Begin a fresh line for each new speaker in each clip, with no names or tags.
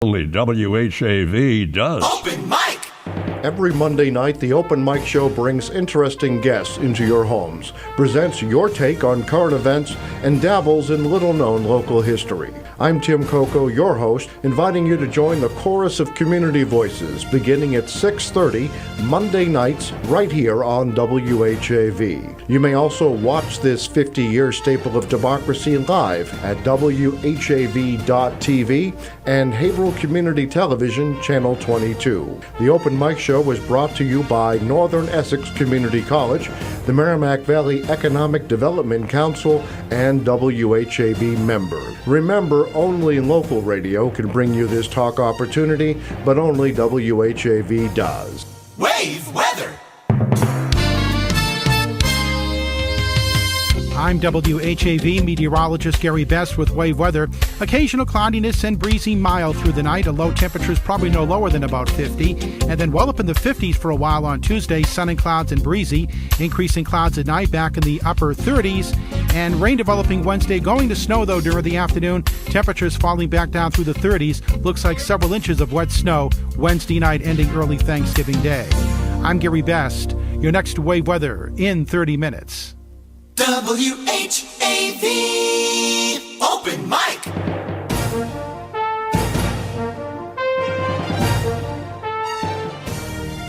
Only WHAV does.
Open mic!
Every Monday night, the Open Mic Show brings interesting guests into your homes, presents your take on current events, and dabbles in little-known local history. I'm Tim Coco, your host, inviting you to join the chorus of community voices beginning at 6:30 Monday nights right here on WHAV. You may also watch this 50-year staple of democracy live at WHAV.tv and Haverhill Community Television, Channel 22. The Open Mic Show was brought to you by Northern Essex Community College, the Merrimack Valley Economic Development Council, and WHAV members. Remember, only local radio can bring you this talk opportunity, but only WHAV does.
WAVE weather!
I'm WHAV meteorologist Gary Best with WAVE weather. Occasional cloudiness and breezy, mild through the night. A low temperature is probably no lower than about 50. And then well up in the 50s for a while on Tuesday. Sun and clouds and breezy. Increasing clouds at night, back in the upper 30s. And rain developing Wednesday. Going to snow, though, during the afternoon. Temperatures falling back down through the 30s. Looks like several inches of wet snow Wednesday night, ending early Thanksgiving Day. I'm Gary Best. Your next WAVE weather in 30 minutes.
WHAV Open Mic!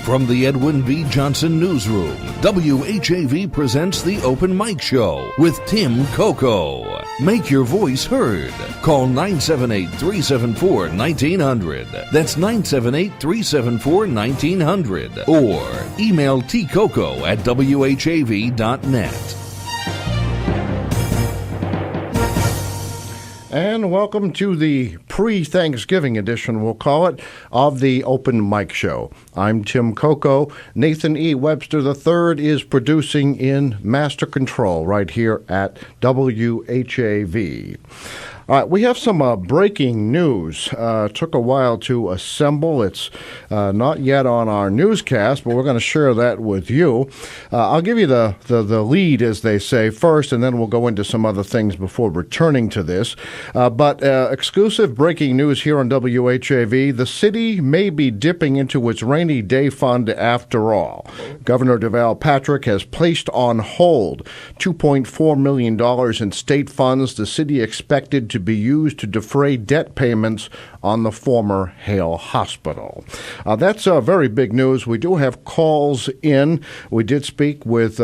From the Edwin V. Johnson Newsroom, WHAV presents the Open Mic Show with Tim Coco. Make your voice heard. Call 978-374-1900. That's 978-374-1900. Or email tcoco@whav.net.
And welcome to the pre-Thanksgiving edition, we'll call it, of the Open Mic Show. I'm Tim Coco. Nathan E. Webster III is producing in Master Control right here at WHAV. All right, we have some breaking news. Took a while to assemble. It's not yet on our newscast, but we're going to share that with you. I'll give you the lead, as they say, first, and then we'll go into some other things before returning to this. But exclusive breaking news here on WHAV. The city may be dipping into its rainy day fund after all. Governor Deval Patrick has placed on hold $2.4 million in state funds the city expected to be used to defray debt payments on the former Hale Hospital. That's very big news. We do have calls in. We did speak with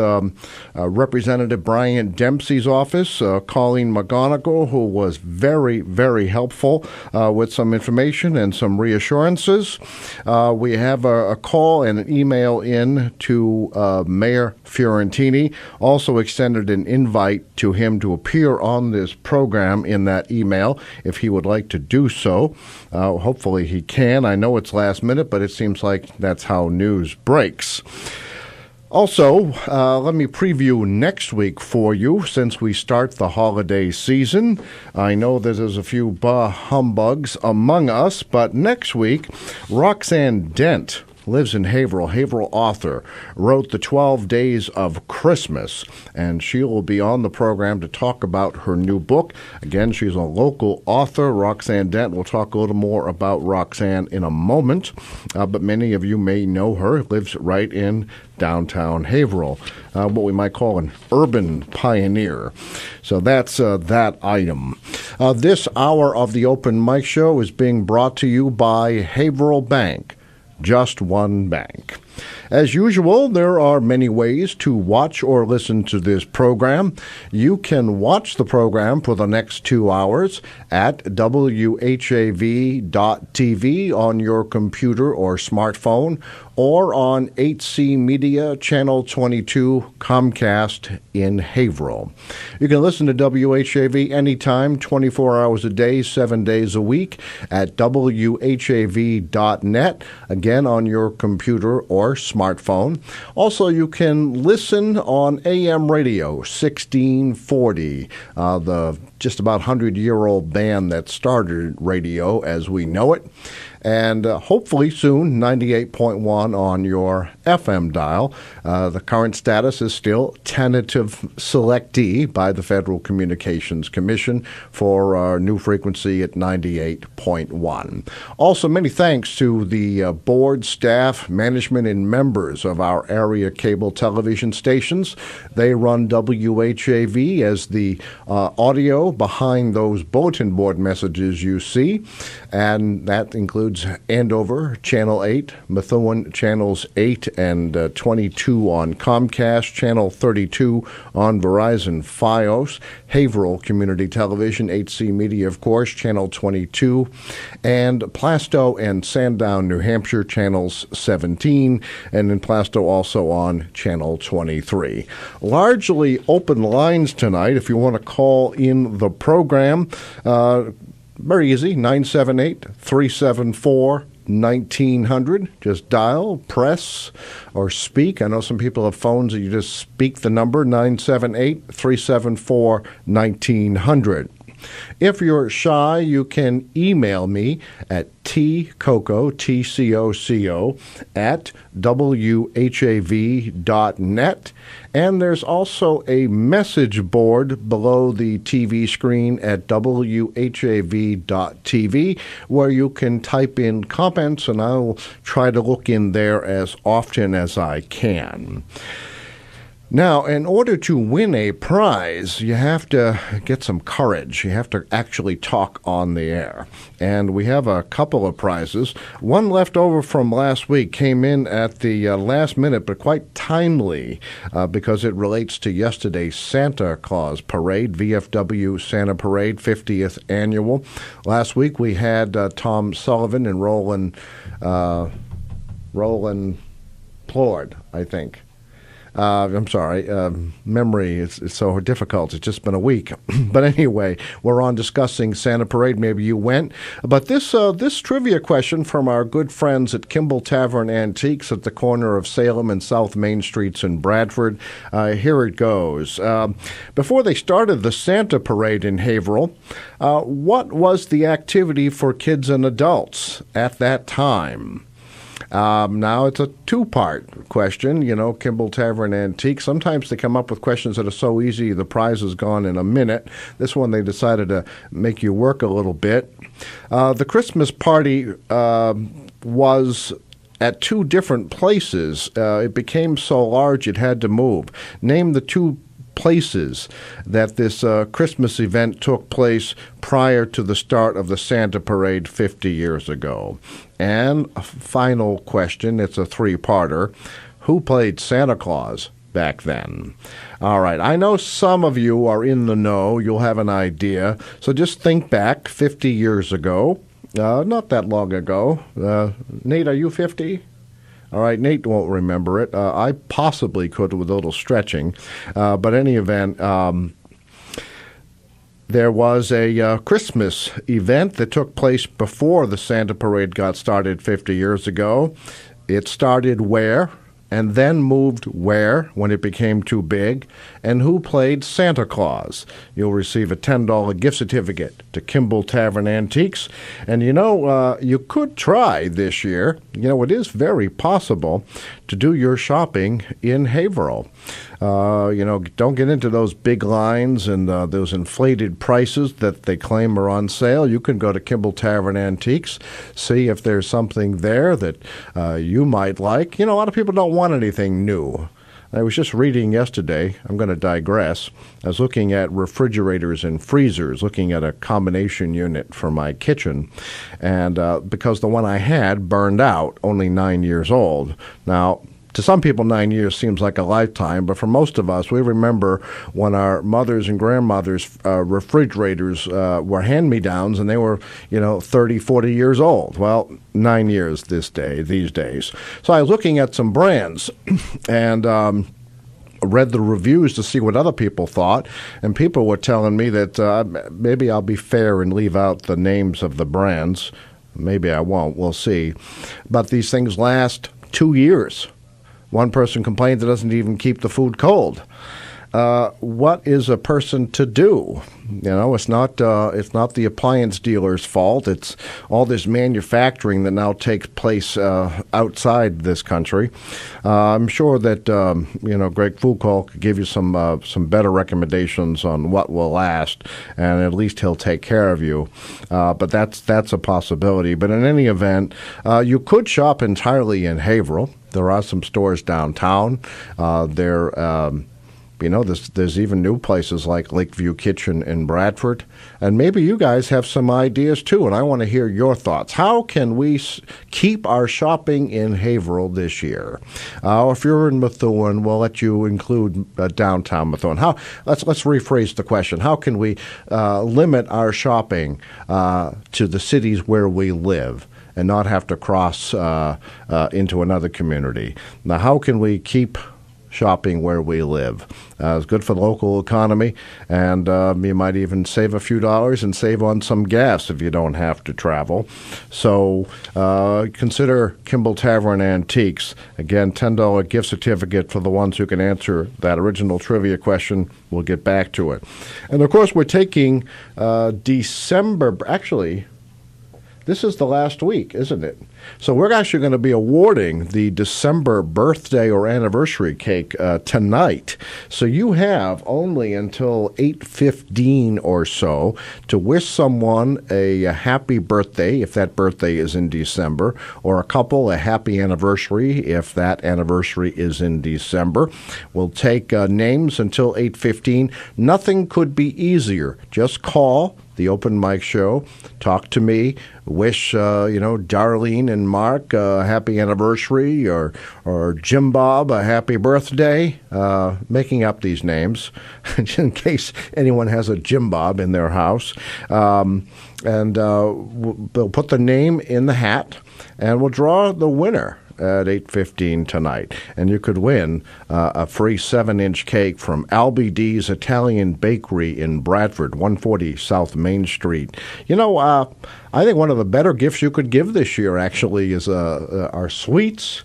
Representative Brian Dempsey's office, Colleen McGonigal, who was very, very helpful with some information and some reassurances. We have a call and an email in to Mayor Fiorentini, also extended an invite to him to appear on this program in that email if he would like to do so. Hopefully he can. I know it's last minute, but it seems like that's how news breaks. Also, let me preview next week for you since we start the holiday season. I know that there's a few bah humbugs among us, but next week, Roxanne Dent lives in Haverhill. Haverhill author, wrote The 12 Days of Christmas, and she will be on the program to talk about her new book. Again, she's a local author, Roxanne Dent. We'll talk a little more about Roxanne in a moment, but many of you may know her. Lives right in downtown Haverhill, what we might call an urban pioneer. So that's that item. This hour of the Open Mic Show is being brought to you by Haverhill Bank. Just one bank. As usual, there are many ways to watch or listen to this program. You can watch the program for the next 2 hours at WHAV.tv on your computer or smartphone, or on 8C Media, Channel 22, Comcast in Haverhill. You can listen to WHAV anytime, 24 hours a day, 7 days a week at WHAV.net, again on your computer or smartphone. Also, you can listen on AM radio, 1640, the just about 100-year-old band that started radio as we know it. and hopefully soon 98.1 on your FM dial. The current status is still tentative selectee by the Federal Communications Commission for our new frequency at 98.1. Also, many thanks to the board, staff, management, and members of our area cable television stations. They run WHAV as the audio behind those bulletin board messages you see, and that includes Andover, Channel 8, Methuen, Channels 8 and 22 on Comcast, Channel 32 on Verizon Fios, Haverhill Community Television, HC Media, of course, Channel 22, and Plasto and Sandown, New Hampshire, Channels 17, and in Plasto also on Channel 23. Largely open lines tonight if you want to call in the program. Very easy, 978-374-1900. Just dial, press, or speak. I know some people have phones that you just speak the number, 978-374-1900. If you're shy, you can email me at tcoco, T-C-O-C-O, at whav.net. And there's also a message board below the TV screen at whav.tv where you can type in comments, and I'll try to look in there as often as I can. Now, in order to win a prize, you have to get some courage. You have to actually talk on the air. And we have a couple of prizes. One left over from last week came in at the last minute, but quite timely because it relates to yesterday's Santa Claus Parade, VFW Santa Parade, 50th annual. Last week we had Tom Sullivan and Roland Plord, I think. I'm sorry, memory is so difficult. It's just been a week. But anyway, we're on discussing Santa Parade. Maybe you went. But this trivia question from our good friends at Kimball Tavern Antiques at the corner of Salem and South Main Streets in Bradford. Here it goes. Before they started the Santa Parade in Haverhill, what was the activity for kids and adults at that time? Now, it's a two-part question, Kimball Tavern Antique. Sometimes they come up with questions that are so easy, the prize is gone in a minute. This one, they decided to make you work a little bit. The Christmas party was at two different places. It became so large it had to move. Name the two places that this Christmas event took place prior to the start of the Santa Parade 50 years ago. And a final question, it's a three-parter. Who played Santa Claus back then? All right, I know some of you are in the know. You'll have an idea. So just think back 50 years ago. Not that long ago. Nate, are you 50? All right, Nate won't remember it. I possibly could with a little stretching. But in any event, there was a Christmas event that took place before the Santa Parade got started 50 years ago. It started where? And then moved where when it became too big, and who played Santa Claus. You'll receive a $10 gift certificate to Kimball Tavern Antiques. And you could try this year. It is very possible to do your shopping in Haverhill. Don't get into those big lines and those inflated prices that they claim are on sale. You can go to Kimball Tavern Antiques, see if there's something there that you might like. A lot of people don't want anything new. I was just reading yesterday, I'm going to digress, I was looking at refrigerators and freezers, looking at a combination unit for my kitchen, and because the one I had burned out, only 9 years old. Now, to some people, 9 years seems like a lifetime, but for most of us, we remember when our mothers and grandmothers' refrigerators were hand-me-downs, and they were, 30, 40 years old. Well, 9 years these days. So I was looking at some brands, and read the reviews to see what other people thought, and people were telling me that maybe I'll be fair and leave out the names of the brands. Maybe I won't. We'll see. But these things last 2 years. One person complained it doesn't even keep the food cold. what is a person to do? It's not the appliance dealer's fault. It's all this manufacturing that now takes place outside this country. I'm sure that Greg Foucault could give you some better recommendations on what will last, and at least he'll take care of you. But that's a possibility. But in any event, you could shop entirely in Haverhill. There are some stores downtown. There's even new places like Lakeview Kitchen in Bradford. And maybe you guys have some ideas, too, and I want to hear your thoughts. How can we keep our shopping in Haverhill this year? If you're in Methuen, we'll let you include downtown Methuen. Let's rephrase the question. How can we limit our shopping to the cities where we live and not have to cross into another community? Now, how can we keep shopping where we live? It's good for the local economy, and you might even save a few dollars and save on some gas if you don't have to travel. So consider Kimball Tavern Antiques. Again, $10 gift certificate for the ones who can answer that original trivia question. We'll get back to it. And, of course, we're taking December. Actually, this is the last week, isn't it? So we're actually going to be awarding the December birthday or anniversary cake tonight. So you have only until 8:15 or so to wish someone a happy birthday if that birthday is in December, or a couple a happy anniversary if that anniversary is in December. We'll take names until 8:15. Nothing could be easier. Just call the Open Mic Show, talk to me, wish Darlene and Mark a happy anniversary, or Jim Bob a happy birthday, making up these names in case anyone has a Jim Bob in their house. And they'll put the name in the hat, and we'll draw the winner at 8:15 tonight. And you could win a free 7-inch cake from Albie D's Italian Bakery in Bradford, 140 South Main Street. I think one of the better gifts you could give this year actually is our sweets.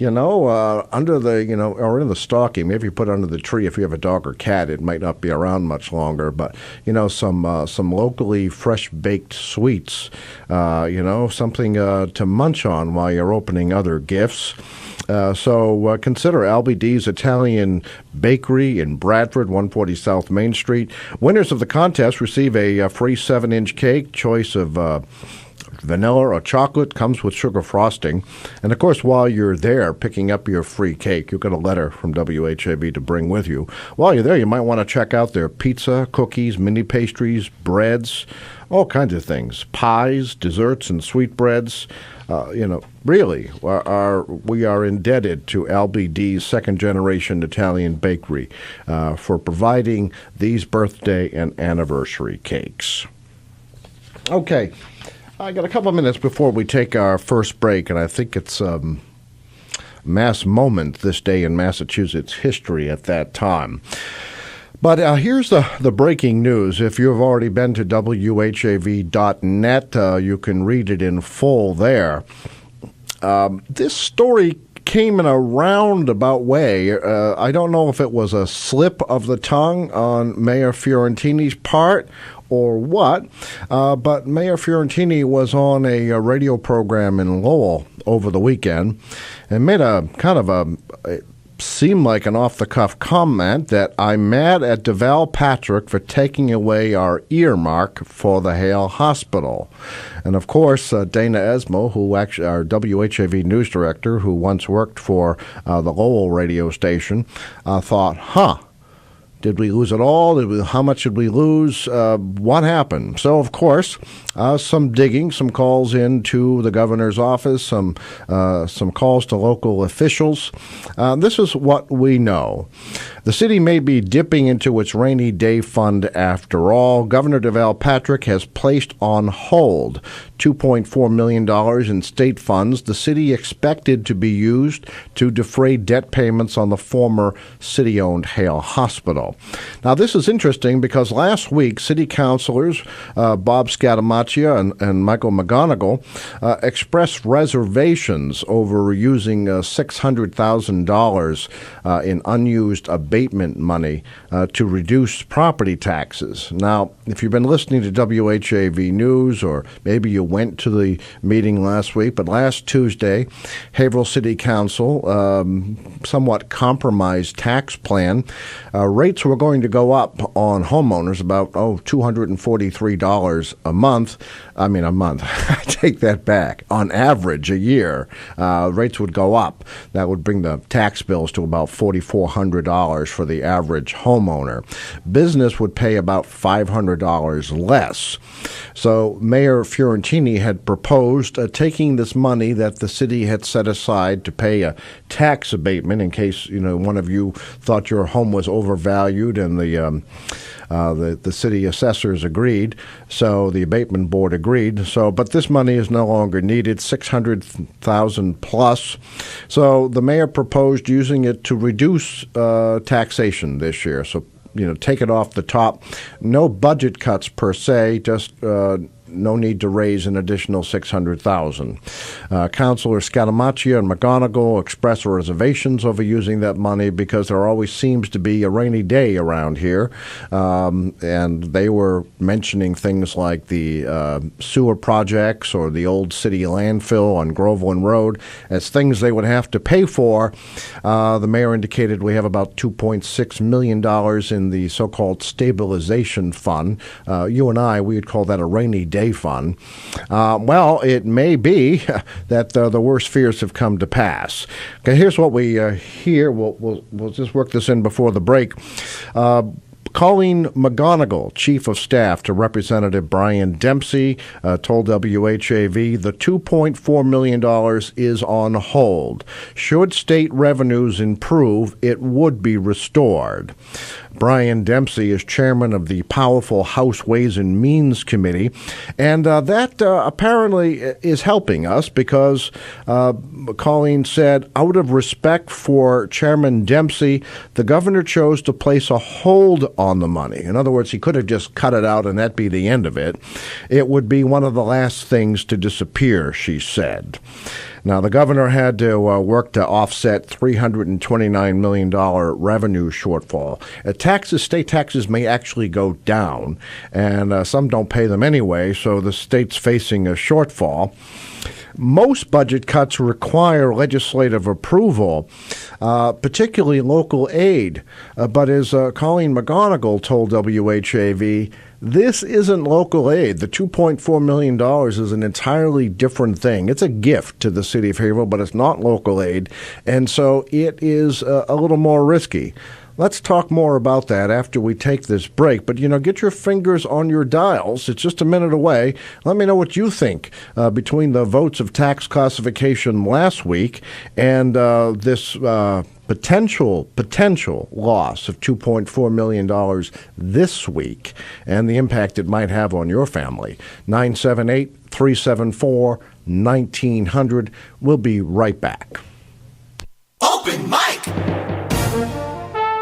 Under the, or in the stocking. Maybe you put it under the tree if you have a dog or cat. It might not be around much longer, but, some locally fresh-baked sweets, something to munch on while you're opening other gifts. So consider Albie D's Italian Bakery in Bradford, 140 South Main Street. Winners of the contest receive a free 7-inch cake, choice of vanilla or chocolate, comes with sugar frosting. And, of course, while you're there picking up your free cake, you'll get a letter from WHAV to bring with you. While you're there, you might want to check out their pizza, cookies, mini pastries, breads, all kinds of things, pies, desserts, and sweetbreads. Really, we are indebted to Albie D's second-generation Italian bakery for providing these birthday and anniversary cakes. Okay. I got a couple of minutes before we take our first break, and I think it's a mass moment this day in Massachusetts history at that time. But here's the breaking news. If you've already been to WHAV.net, you can read it in full there. This story came in a roundabout way. I don't know if it was a slip of the tongue on Mayor Fiorentini's part or what, but Mayor Fiorentini was on a radio program in Lowell over the weekend and made a kind of it seemed like an off-the-cuff comment that I'm mad at Deval Patrick for taking away our earmark for the Hale Hospital. And, of course, Dana Esmo, who actually our WHAV news director, who once worked for the Lowell radio station, thought, did we lose it all? How much did we lose? What happened? So, of course, some digging, some calls into the governor's office, some calls to local officials. This is what we know. The city may be dipping into its rainy day fund after all. Governor Deval Patrick has placed on hold $2.4 million in state funds the city expected to be used to defray debt payments on the former city-owned Hale Hospital. Now, this is interesting because last week, city councilors Bob Scatamaccia and Michael McGonigal expressed reservations over using $600,000 in unused abatement money to reduce property taxes. Now, if you've been listening to WHAV News, or maybe you went to the meeting last week, but last Tuesday, Haverhill City Council somewhat compromised tax plan. Rates were going to go up on homeowners about $243 a month. I take that back. On average, a year, rates would go up. That would bring the tax bills to about $4,400 for the average homeowner. Business would pay about $500 less. So Mayor Fiorentini had proposed taking this money that the city had set aside to pay a tax abatement in case one of you thought your home was overvalued, and the city assessors agreed. So the abatement board agreed. But this money is no longer needed, $600,000 plus. So the mayor proposed using it to reduce taxation this year. So take it off the top. No budget cuts per se, just no need to raise an additional $600,000. Councilor Scatamaccia and McGonigal expressed reservations over using that money because there always seems to be a rainy day around here. And they were mentioning things like the sewer projects or the old city landfill on Groveland Road as things they would have to pay for. The mayor indicated we have about $2.6 million in the so-called stabilization fund. You and I, we would call that a rainy day fund. Well, it may be that the worst fears have come to pass. Okay, here's what we hear. We'll just work this in before the break. Colleen McGonigal, Chief of Staff to Representative Brian Dempsey, told WHAV the $2.4 million is on hold. Should state revenues improve, it would be restored. Brian Dempsey is chairman of the powerful House Ways and Means Committee, and that apparently is helping us because Colleen said, out of respect for Chairman Dempsey, the governor chose to place a hold on the money. In other words, he could have just cut it out and that'd be the end of it. It would be one of the last things to disappear, she said. Now, the governor had to work to offset $329 million revenue shortfall. State taxes may actually go down, and some don't pay them anyway, so the state's facing a shortfall. Most budget cuts require legislative approval, particularly local aid. But as Colleen McGonigal told WHAV, this isn't local aid. The $2.4 million is an entirely different thing. It's a gift to the city of Haverhill, but it's not local aid, and so it is a little more risky. Let's talk more about that after we take this break. But, get your fingers on your dials. It's just a minute away. Let me know what you think between the votes of tax classification last week and this potential loss of $2.4 million this week and the impact it might have on your family. 978-374-1900. We'll be right back.
Open mic!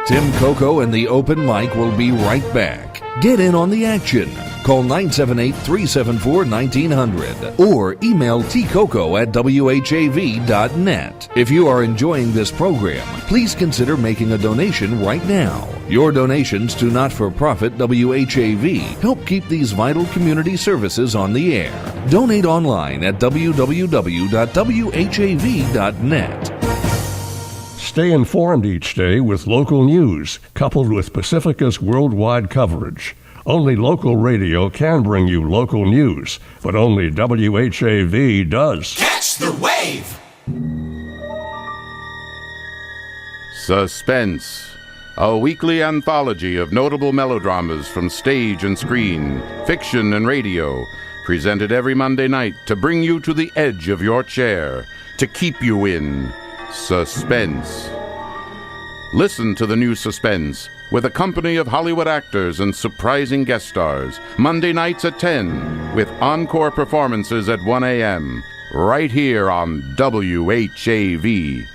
Tim Coco and the Open Mic will be right back. Get in on the action. Call 978-374-1900 or email tcoco@whav.net. If you are enjoying this program, please consider making a donation right now. Your donations to not-for-profit WHAV help keep these vital community services on the air. Donate online at www.whav.net.
Stay informed each day with local news, coupled with Pacifica's worldwide coverage. Only local radio can bring you local news, but only WHAV does.
Catch the wave!
Suspense, a weekly anthology of notable melodramas from stage and screen, fiction and radio, presented every Monday night to bring you to the edge of your chair, to keep you in suspense. Listen to the new suspense with a company of Hollywood actors and surprising guest stars. Monday nights at 10 with encore performances at 1 a.m. right here on WHAV.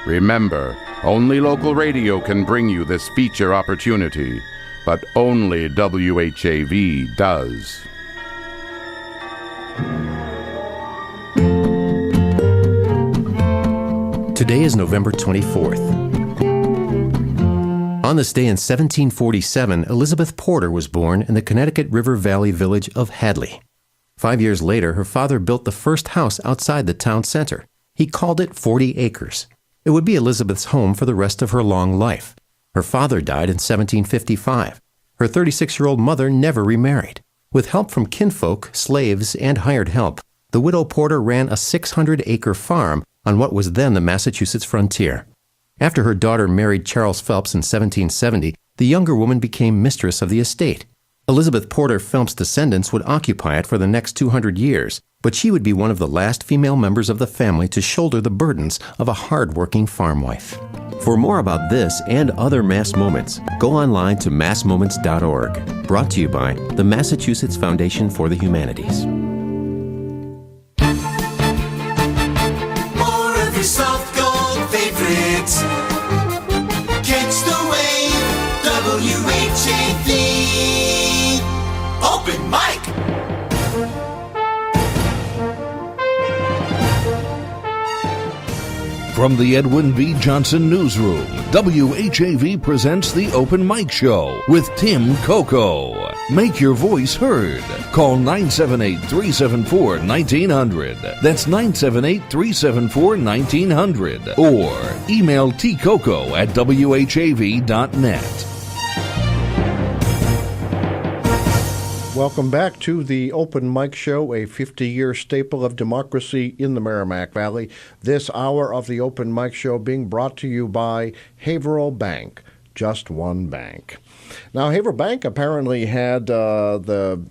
Remember, only local radio can bring you this feature opportunity, but only WHAV does.
Today is November 24th. On this day in 1747, Elizabeth Porter was born in the Connecticut River Valley village of Hadley. 5 years later, her father built the first house outside the town center. He called it 40 acres. It would be Elizabeth's home for the rest of her long life. Her father died in 1755. Her 36-year-old mother never remarried. With help from kinfolk, slaves, and hired help, the widow Porter ran a 600-acre farm on what was then the Massachusetts frontier. After her daughter married Charles Phelps in 1770, the younger woman became mistress of the estate. Elizabeth Porter Phelps' descendants would occupy it for the next 200 years, but she would be one of the last female members of the family to shoulder the burdens of a hard-working farm wife. For more about this and other Mass Moments, go online to massmoments.org. Brought to you by the Massachusetts Foundation for the Humanities.
More of your soft gold favorites. Catch the wave. WHAV. Open mic.
From the Edwin V. Johnson Newsroom, WHAV presents the Open Mic Show with Tim Coco. Make your voice heard. Call 978-374-1900. That's 978-374-1900. Or email tcoco@whav.net.
Welcome back to the Open Mic Show, a 50-year staple of democracy in the Merrimack Valley. This hour of the Open Mic Show being brought to you by Haverhill Bank, just one bank. Now, Haverhill Bank apparently had the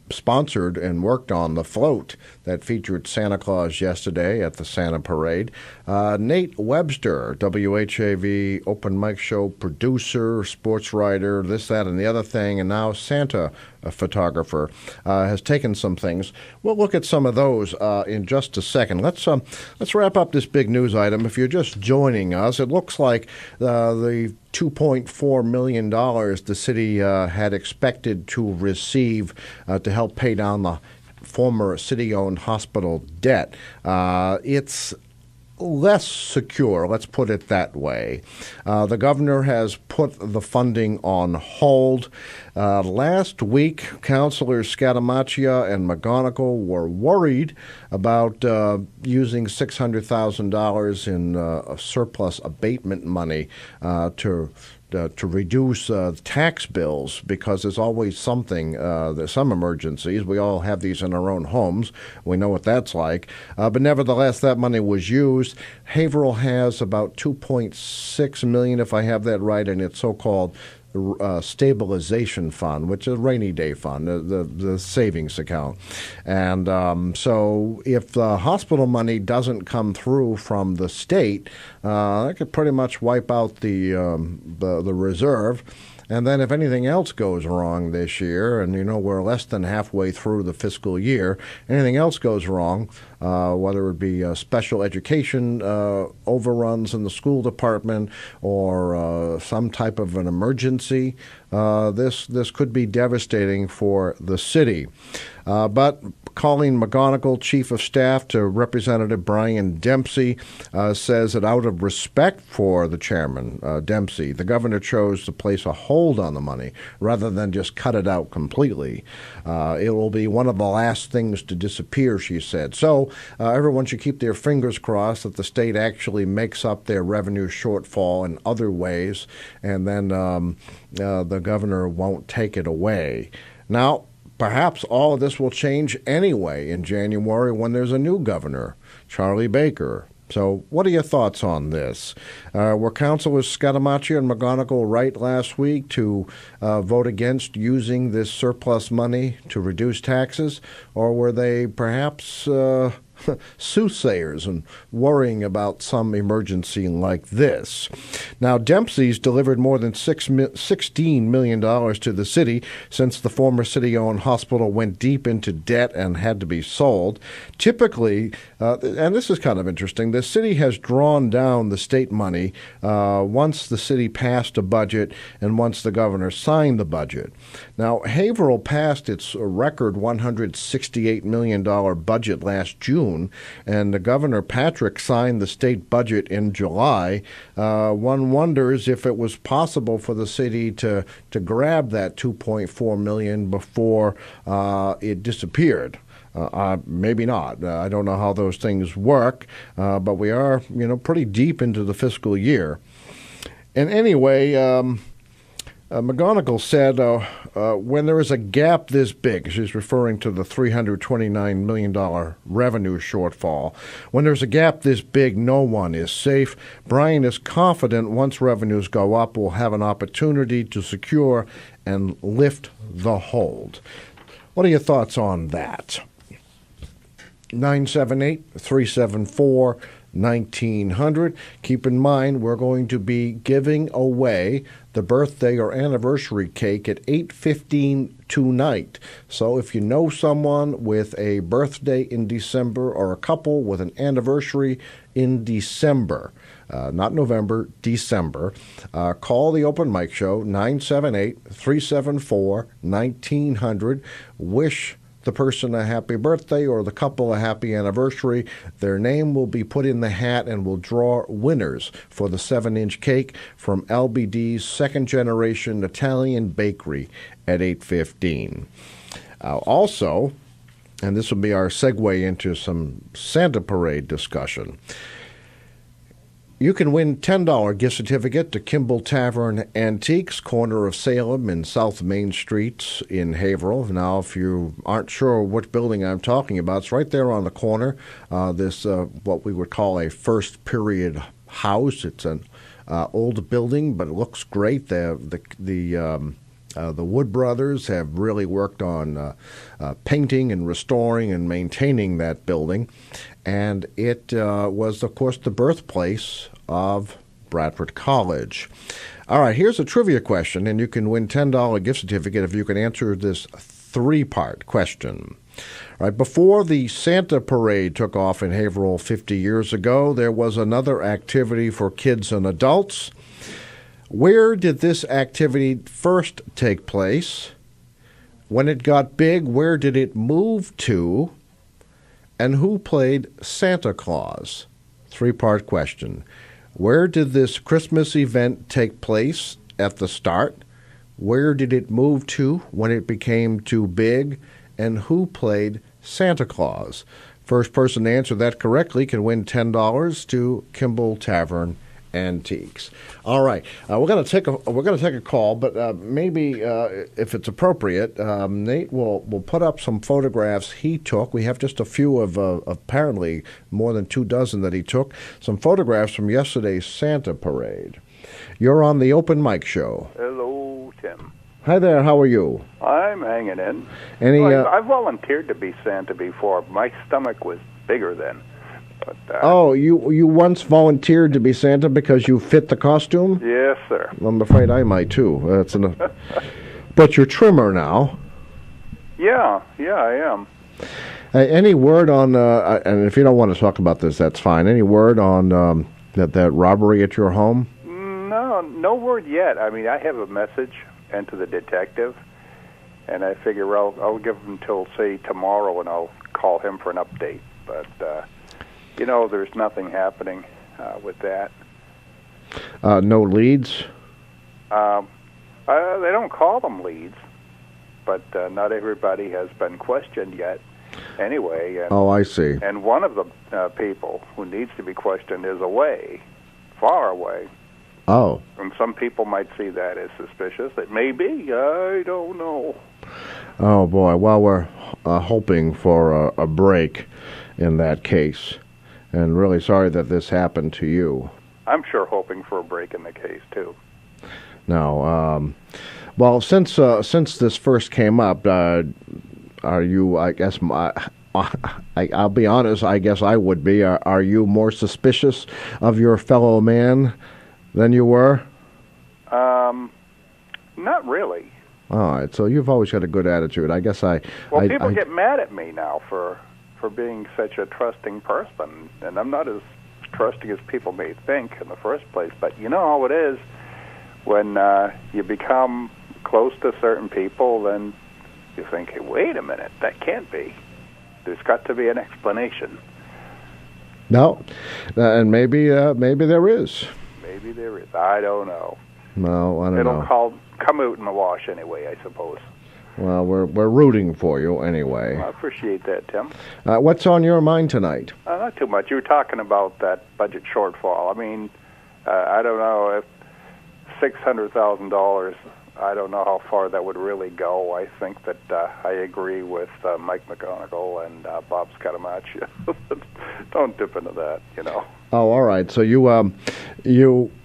sponsored and worked on the float that featured Santa Claus yesterday at the Santa Parade. Nate Webster, WHAV Open Mic Show producer, sports writer, this, that, and the other thing, and now Santa photographer, has taken some things. We'll look at some of those in just a second. Let's wrap up this big news item. If you're just joining us, it looks like the $2.4 million the city had expected to receive to help pay down the former city-owned hospital debt. It's less secure, let's put it that way. The governor has put the funding on hold. Last week, Councilors Scatamaccia and McGonigal were worried about using $600,000 in surplus abatement money to reduce tax bills, because there's always something, there's some emergencies. We all have these in our own homes. We know what that's like. But nevertheless, that money was used. Haverhill has about $2.6 million, if I have that right, in its so-called stabilization fund, which is a rainy day fund, the savings account. And so if the hospital money doesn't come through from the state, that could pretty much wipe out the reserve. And then if anything else goes wrong this year, and we're less than halfway through the fiscal year, anything else goes wrong, whether it be special education overruns in the school department or some type of an emergency, this could be devastating for the city. But Colleen McGonigal, Chief of Staff to Representative Brian Dempsey, says that out of respect for the chairman, Dempsey, the governor chose to place a hold on the money rather than just cut it out completely. It will be one of the last things to disappear, she said. So everyone should keep their fingers crossed that the state actually makes up their revenue shortfall in other ways, and then the governor won't take it away. Now, perhaps all of this will change anyway in January when there's a new governor, Charlie Baker. So what are your thoughts on this? Were Councilors Scatamaccia and McGonigal right last week to vote against using this surplus money to reduce taxes? Or were they perhaps soothsayers and worrying about some emergency like this. Now, Dempsey's delivered more than $16 million to the city since the former city-owned hospital went deep into debt and had to be sold. Typically, and this is kind of interesting, the city has drawn down the state money once the city passed a budget and once the governor signed the budget. Now, Haverhill passed its record $168 million budget last June, and the Governor Patrick signed the state budget in July. One wonders if it was possible for the city to grab that $2.4 million before it disappeared. Maybe not. I don't know how those things work, but we are, pretty deep into the fiscal year. And anyway, McGonigal said when there is a gap this big, she's referring to the $329 million revenue shortfall, when there's a gap this big, no one is safe. Brian is confident once revenues go up, we'll have an opportunity to secure and lift the hold. What are your thoughts on that? 978-374-1900. Keep in mind, we're going to be giving away the birthday or anniversary cake at 8:15 tonight. So if you know someone with a birthday in December or a couple with an anniversary in December, not November, December, call the Open Mic Show, 978-374-1900. Wish the person a happy birthday or the couple a happy anniversary. Their name will be put in the hat and we'll draw winners for the 7-inch cake from LBD's second generation Italian bakery at 8:15. Also, and this will be our segue into some Santa Parade discussion, you can win $10 gift certificate to Kimball Tavern Antiques, corner of Salem and South Main Streets in Haverhill. Now, if you aren't sure which building I'm talking about, it's right there on the corner. This what we would call a first period house. It's an old building, but it looks great. The Wood Brothers have really worked on painting and restoring and maintaining that building. And it was, of course, the birthplace of Bradford College. All right, here's a trivia question, and you can win $10 gift certificate if you can answer this 3-part question. All right, before the Santa Parade took off in Haverhill 50 years ago, there was another activity for kids and adults. Where did this activity first take place? When it got big, where did it move to? And who played Santa Claus? 3-part question. Where did this Christmas event take place at the start? Where did it move to when it became too big? And who played Santa Claus? First person to answer that correctly can win $10 to Kimball Tavern Antiques. All right, we're going to take a call, but maybe if it's appropriate, Nate will put up some photographs he took. We have just a few of apparently more than 24 that he took. Some photographs from yesterday's Santa Parade. You're on the Open Mic Show.
Hello, Tim.
Hi there. How are you?
I'm hanging in. I volunteered to be Santa before. My stomach was bigger then. But,
you once volunteered to be Santa because you fit the costume?
Yes, sir.
I'm afraid I might too. But you're trimmer now.
Yeah, I am.
Any word on? And if you don't want to talk about this, that's fine. Any word on that robbery at your home?
No word yet. I mean, I have a message to the detective, and I figure I'll give him till say tomorrow, and I'll call him for an update. But. There's nothing happening with that.
No leads?
They don't call them leads, but not everybody has been questioned yet. Anyway.
I see.
And one of the people who needs to be questioned is away, far away.
Oh.
And some people might see that as suspicious. It may be. I don't know.
Oh, boy. Well, we're hoping for a break in that case. And really sorry that this happened to you.
I'm sure hoping for a break in the case, too.
Now, well, since this first came up, are you, I guess, I'll be honest, I guess I would be. Are you more suspicious of your fellow man than you were?
Not really.
All right, so you've always got a good attitude. I guess
People get mad at me now for being such a trusting person, and I'm not as trusting as people may think in the first place. But you know how it is when you become close to certain people, then you think, hey, wait a minute, that can't be. There's got to be an explanation.
No, and maybe there is.
Maybe there is. I don't know.
No, I don't know.
It'll come out in the wash anyway, I suppose.
Well, we're rooting for you anyway.
I appreciate that, Tim.
What's on your mind tonight?
Not too much. You were talking about that budget shortfall. I mean, I don't know if $600,000. I don't know how far that would really go. I think that I agree with Mike McGonigal and Bob Scaramucci. Don't dip into that, you know.
Oh, all right. So you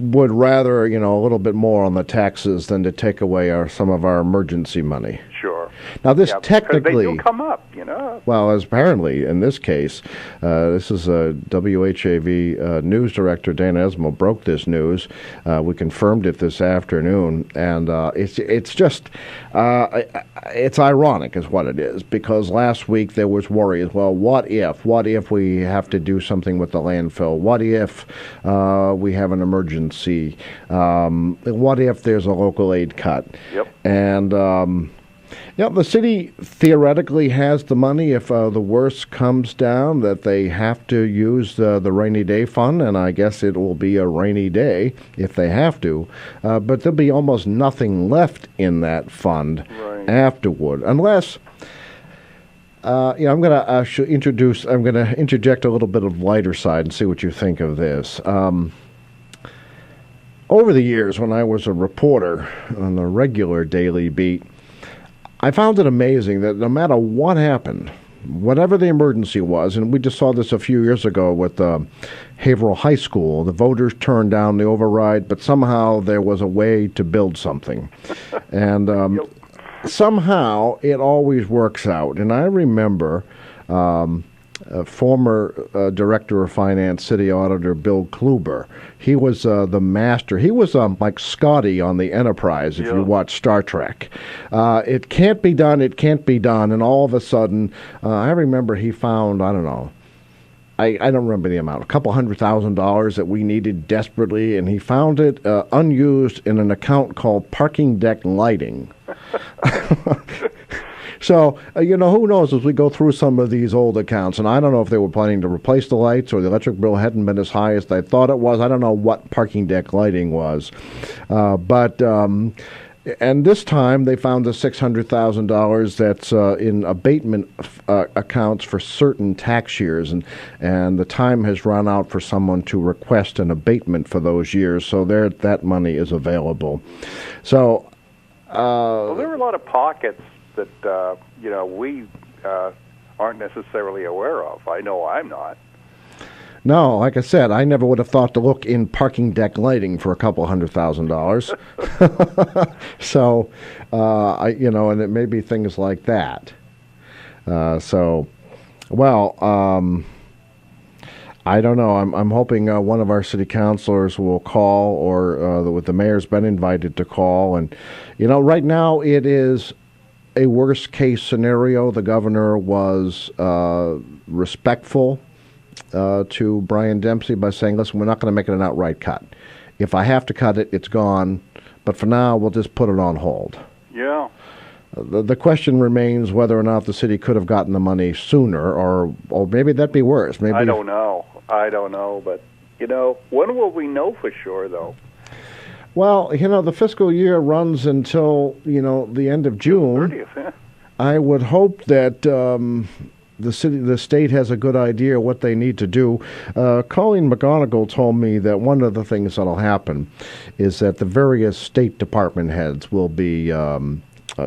would rather, a little bit more on the taxes than to take away some of our emergency money.
Sure.
Now, this technically...
they do come up, you know.
Well, as apparently, in this case, this is WHAV news director Dan Esmo broke this news. We confirmed it this afternoon, and it's just... it's ironic is what it is, because last week there was worry as well. What if we have to do something with the landfill? What if we have an emergency? What if there's a local aid cut?
Yep.
And... the city theoretically has the money if the worst comes down, that they have to use the rainy day fund, and I guess it will be a rainy day if they have to. But there'll be almost nothing left in that fund afterward, unless... I'm going to interject a little bit of lighter side and see what you think of this. Over the years, when I was a reporter on the regular daily beat, I found it amazing that no matter what happened, whatever the emergency was, and we just saw this a few years ago with Haverhill High School, the voters turned down the override, but somehow there was a way to build something. And somehow it always works out. And I remember former Director of Finance, City Auditor Bill Kluber. He was the master. He was like Scotty on the Enterprise, if you watch Star Trek. It can't be done, and all of a sudden, I remember he found, I don't know, I don't remember the amount, a couple $100,000 that we needed desperately, and he found it unused in an account called parking deck lighting. So, who knows as we go through some of these old accounts, and I don't know if they were planning to replace the lights or the electric bill hadn't been as high as they thought it was. I don't know what parking deck lighting was. And this time they found the $600,000 that's in abatement accounts for certain tax years, and the time has run out for someone to request an abatement for those years, so that money is available. So,
well, there are a lot of pockets that we aren't necessarily aware of. I know I'm not.
No, like I said, I never would have thought to look in parking deck lighting for a couple $100,000. So, and it may be things like that. I don't know. I'm hoping one of our city councilors will call, or the mayor's been invited to call. And, right now it is a worst-case scenario. The governor was respectful to Brian Dempsey by saying, listen, we're not going to make it an outright cut. If I have to cut it, it's gone. But for now, we'll just put it on hold.
Yeah.
The question remains whether or not the city could have gotten the money sooner, or maybe that'd be worse. Maybe
I don't know. But, when will we know for sure, though?
Well, the fiscal year runs until, the end of June.
30th, yeah.
I would hope that the state has a good idea what they need to do. Colleen McGonigal told me that one of the things that'll happen is that the various state department heads will be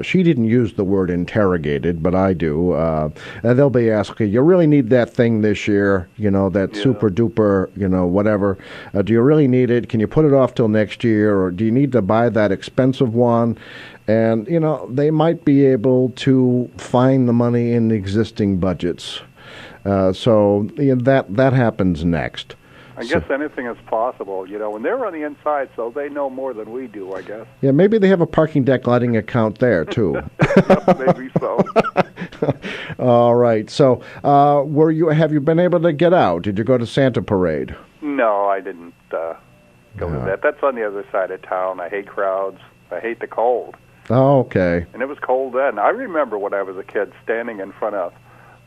she didn't use the word interrogated, but I do. And they'll be asked, okay, you really need that thing this year, that super duper, whatever. Do you really need it? Can you put it off till next year? Or do you need to buy that expensive one? And, they might be able to find the money in the existing budgets. So that happens next.
I guess anything is possible, and they're on the inside, so they know more than we do, I guess.
Yeah, maybe they have a parking deck lighting account there, too.
Maybe so.
All right. So have you been able to get out? Did you go to Santa Parade?
No, I didn't go to that. That's on the other side of town. I hate crowds. I hate the cold.
Oh, okay.
And it was cold then. I remember when I was a kid standing in front of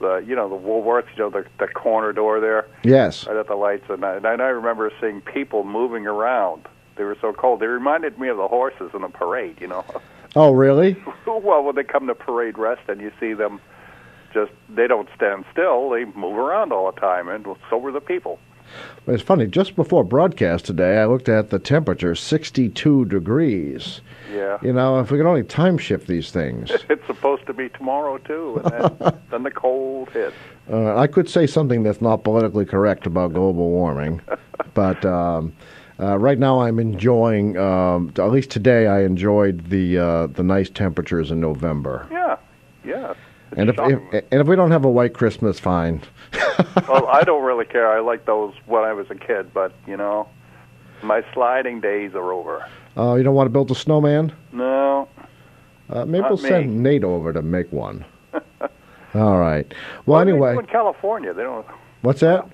the Woolworths, the corner door there.
Yes.
Right at the lights, and I remember seeing people moving around. They were so cold. They reminded me of the horses in the parade,
Oh, really?
Well, when they come to parade rest and you see them they don't stand still. They move around all the time, and so were the people.
It's funny. Just before broadcast today, I looked at the temperature, 62 degrees.
Yeah.
If we could only time shift these things.
It's supposed to be tomorrow, too, and then the cold hits.
I could say something that's not politically correct about global warming, but right now I'm enjoying, at least today I enjoyed the nice temperatures in November.
Yeah.
And if we don't have a white Christmas, fine.
Well, I don't really care. I liked those when I was a kid, but, my sliding days are over.
Oh, you don't want to build a snowman?
No.
Maybe we'll send Nate over to make one. All right. Well, anyway.
They do in California, they don't.
What's that?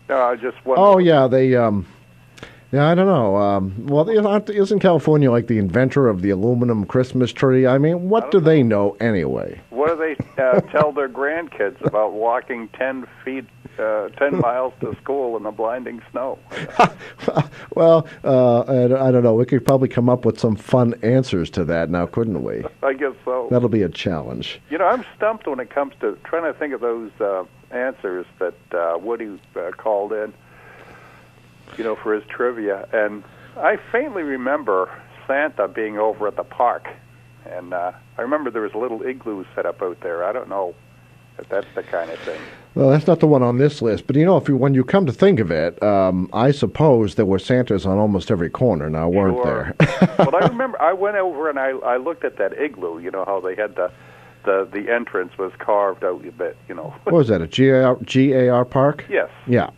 No, I just wondered.
Oh, yeah, they. Yeah, I don't know. Well, isn't California like the inventor of the aluminum Christmas tree? I mean, what do they know anyway?
What do they tell their grandkids about walking 10 miles to school in the blinding snow?
Well, I don't know. We could probably come up with some fun answers to that now, couldn't we?
I guess so.
That'll be a challenge.
I'm stumped when it comes to trying to think of those answers that Woody called in. For his trivia. And I faintly remember Santa being over at the park. And I remember there was a little igloo set up out there. I don't know if that's the kind of thing.
Well, that's not the one on this list. But, when you come to think of it, I suppose there were Santas on almost every corner now, weren't there?
Well, I remember I went over and I looked at that igloo, how they had the entrance was carved out a bit,
What was that, a GAR park?
Yes.
Yeah.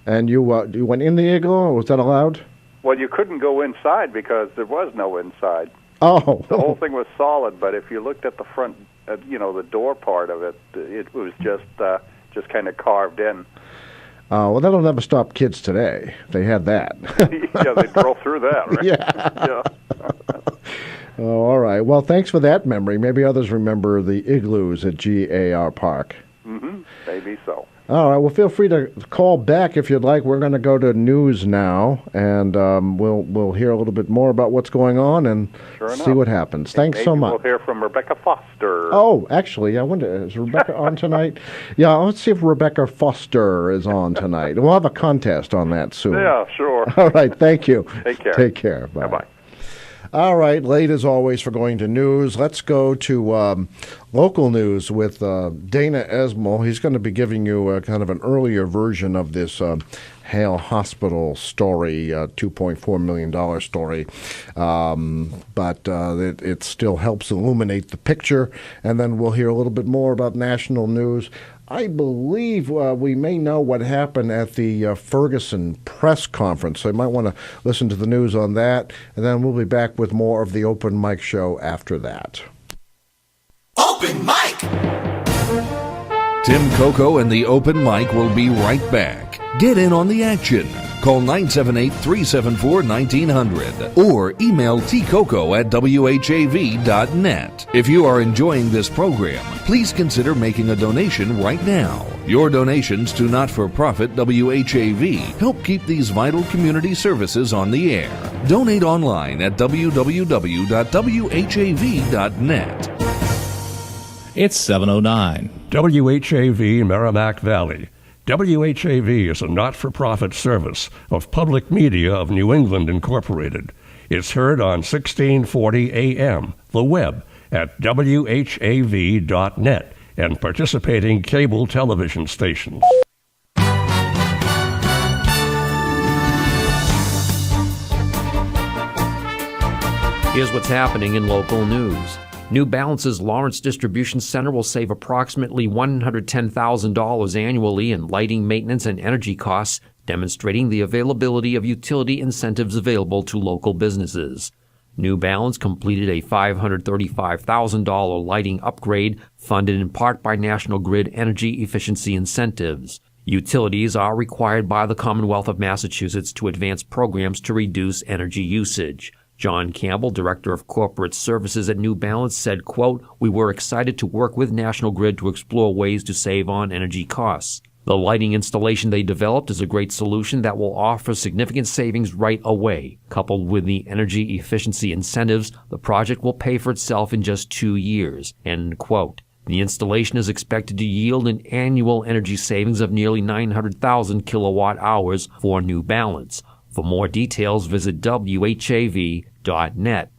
And you went in the igloo, or was that allowed?
Well, you couldn't go inside because there was no inside.
Oh.
The whole thing was solid, but if you looked at the front, the door part of it, it was just kind of carved in.
Well, that'll never stop kids today. They had that.
Yeah, they drove through that, right?
Yeah. Oh, all right. Well, thanks for that memory. Maybe others remember the igloos at GAR Park.
Mm-hmm. Maybe so.
All right. Well, feel free to call back if you'd like. We're going to go to news now, and we'll hear a little bit more about what's going on and see what happens. Thanks so much.
We'll hear from Rebecca Foster.
Oh, actually, I wonder, is Rebecca on tonight? Yeah, let's see if Rebecca Foster is on tonight. We'll have a contest on that soon.
Yeah, sure.
All right. Thank you.
Take care.
Take care. Bye.
Bye-bye.
All right, late as always for going to news. Let's go to local news with Dana Esmel. He's going to be giving you kind of an earlier version of this Hale Hospital story, $2.4 million story. But it still helps illuminate the picture. And then we'll hear a little bit more about national news. I believe we may know what happened at the Ferguson press conference, so you might want to listen to the news on that, and then we'll be back with more of the Open Mic Show after that.
Open Mic!
Tim Coco and the Open Mic will be right back. Get in on the action. Call 978-374-1900 or email tcoco@whav.net. If you are enjoying this program, please consider making a donation right now. Your donations to not-for-profit WHAV help keep these vital community services on the air. Donate online at www.whav.net.
It's 7:09.
WHAV Merrimack Valley. WHAV is a not-for-profit service of Public Media of New England, Incorporated. It's heard on 1640 AM, the web, at whav.net, and participating cable television stations.
Here's what's happening in local news. New Balance's Lawrence Distribution Center will save approximately $110,000 annually in lighting, maintenance, and energy costs, demonstrating the availability of utility incentives available to local businesses. New Balance completed a $535,000 lighting upgrade funded in part by National Grid energy efficiency incentives. Utilities are required by the Commonwealth of Massachusetts to advance programs to reduce energy usage. John Campbell, Director of Corporate Services at New Balance, said, quote, "We were excited to work with National Grid to explore ways to save on energy costs. The lighting installation they developed is a great solution that will offer significant savings right away. Coupled with the energy efficiency incentives, the project will pay for itself in just 2 years." End quote. The installation is expected to yield an annual energy savings of nearly 900,000 kilowatt hours for New Balance. For more details, visit WHAV.net.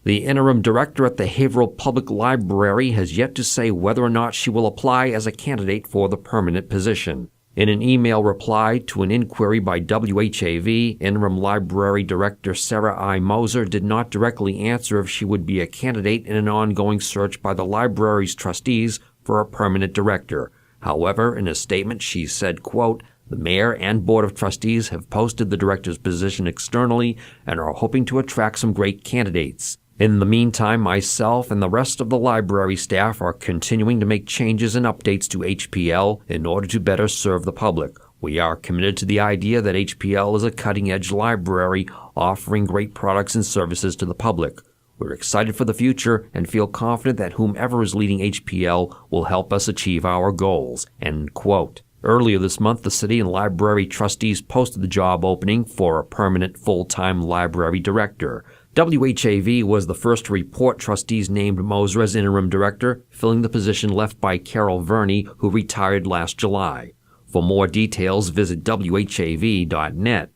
The interim director at the Haverhill Public Library has yet to say whether or not she will apply as a candidate for the permanent position. In an email reply to an inquiry by WHAV, interim library director Sarah I. Moser did not directly answer if she would be a candidate in an ongoing search by the library's trustees for a permanent director. However, in a statement she said, quote, "The mayor and board of trustees have posted the director's position externally and are hoping to attract some great candidates. In the meantime, myself and the rest of the library staff are continuing to make changes and updates to HPL in order to better serve the public. We are committed to the idea that HPL is a cutting-edge library offering great products and services to the public. We're excited for the future and feel confident that whomever is leading HPL will help us achieve our goals." End quote. Earlier this month, the city and library trustees posted the job opening for a permanent full-time library director. WHAV was the first to report trustees named Moser as interim director, filling the position left by Carol Verney, who retired last July. For more details, visit WHAV.net.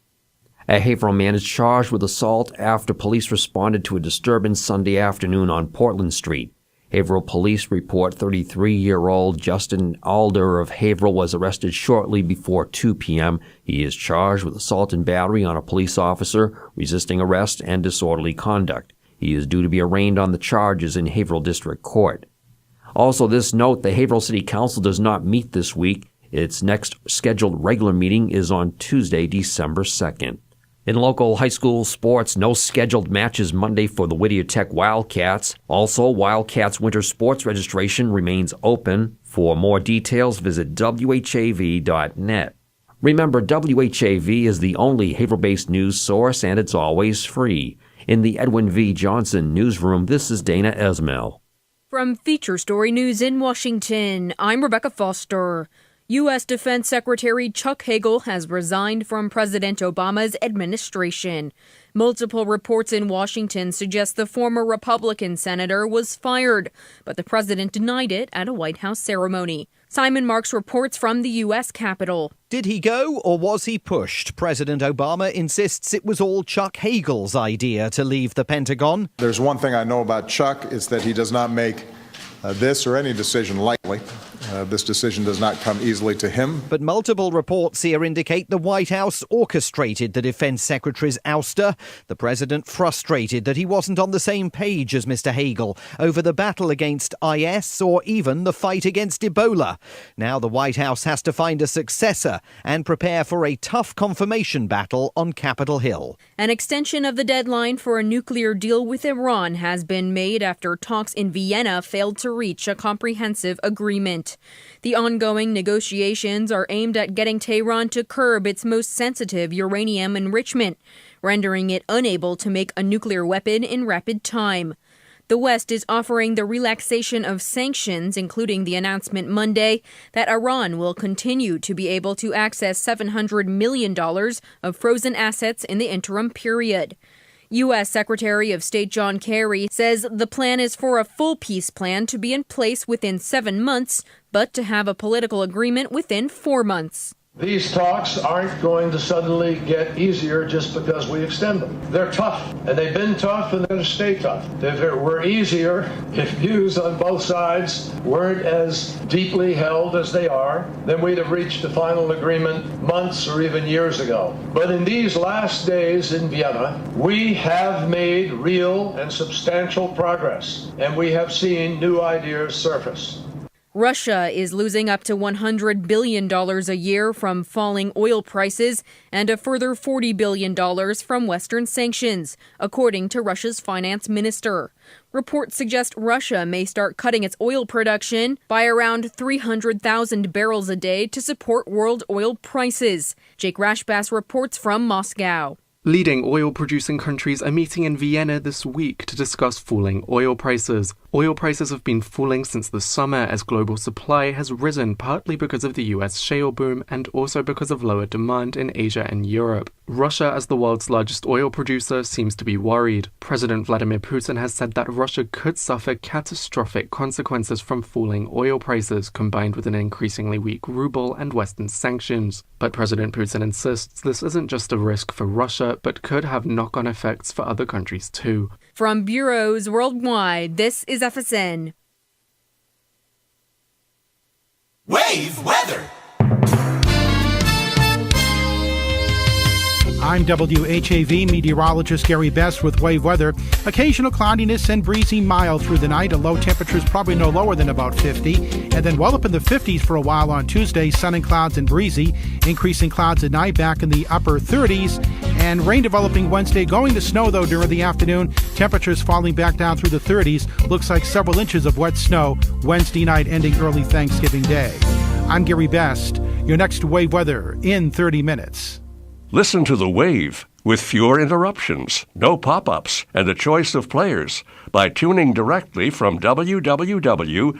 A Haverhill man is charged with assault after police responded to a disturbance Sunday afternoon on Portland Street. Haverhill police report 33-year-old Justin Alder of Haverhill was arrested shortly before 2 p.m. He is charged with assault and battery on a police officer, resisting arrest, and disorderly conduct. He is due to be arraigned on the charges in Haverhill District Court. Also, this note, the Haverhill City Council does not meet this week. Its next scheduled regular meeting is on Tuesday, December 2nd. In local high school sports, no scheduled matches Monday for the Whittier Tech Wildcats. Also, Wildcats winter sports registration remains open. For more details, visit WHAV.net. Remember, WHAV is the only Haverhill-based news source, and it's always free. In the Edwin V. Johnson newsroom, this is Dana Esmel.
From Feature Story News in Washington, I'm Rebecca Foster. U.S. Defense Secretary Chuck Hagel has resigned from President Obama's administration. Multiple reports in Washington suggest the former Republican senator was fired, but the president denied it at a White House ceremony. Simon Marks reports from the U.S. Capitol.
Did he go or was he pushed? President Obama insists it was all Chuck Hagel's idea to leave the Pentagon.
There's one thing I know about Chuck, is that he does not make this or any decision lightly. This decision does not come easily to him.
But multiple reports here indicate the White House orchestrated the defense secretary's ouster. The president frustrated that he wasn't on the same page as Mr. Hagel over the battle against IS or even the fight against Ebola. Now the White House has to find a successor and prepare for a tough confirmation battle on Capitol Hill.
An extension of the deadline for a nuclear deal with Iran has been made after talks in Vienna failed to reach a comprehensive agreement. The ongoing negotiations are aimed at getting Tehran to curb its most sensitive uranium enrichment, rendering it unable to make a nuclear weapon in rapid time. The West is offering the relaxation of sanctions, including the announcement Monday that Iran will continue to be able to access $700 million of frozen assets in the interim period. U.S. Secretary of State John Kerry says the plan is for a full peace plan to be in place within 7 months, but to have a political agreement within 4 months.
These talks aren't going to suddenly get easier just because we extend them. They're tough, and they've been tough, and they're going to stay tough. If it were easier, if views on both sides weren't as deeply held as they are, then we'd have reached a final agreement months or even years ago. But in these last days in Vienna, we have made real and substantial progress, and we have seen new ideas surface.
Russia is losing up to $100 billion a year from falling oil prices and a further $40 billion from Western sanctions, according to Russia's finance minister. Reports suggest Russia may start cutting its oil production by around 300,000 barrels a day to support world oil prices. Jake Rashbass reports from Moscow.
Leading oil-producing countries are meeting in Vienna this week to discuss falling oil prices. Oil prices have been falling since the summer as global supply has risen, partly because of the US shale boom and also because of lower demand in Asia and Europe. Russia, as the world's largest oil producer, seems to be worried. President Vladimir Putin has said that Russia could suffer catastrophic consequences from falling oil prices, combined with an increasingly weak ruble and Western sanctions. But President Putin insists this isn't just a risk for Russia, but could have knock-on effects for other countries too.
From bureaus worldwide, this is FSN.
WAVE weather.
I'm WHAV meteorologist Gary Best with WAVE weather. Occasional cloudiness and breezy mild through the night. A low temperature is probably no lower than about 50. And then well up in the 50s for a while on Tuesday. Sun and clouds and breezy. Increasing clouds at night back in the upper 30s. And rain developing Wednesday. Going to snow, though, during the afternoon. Temperatures falling back down through the 30s. Looks like several inches of wet snow Wednesday night ending early Thanksgiving Day. I'm Gary Best. Your next WAVE weather in 30 minutes.
Listen to The Wave with fewer interruptions, no pop-ups, and a choice of players by tuning directly from www.whav.net.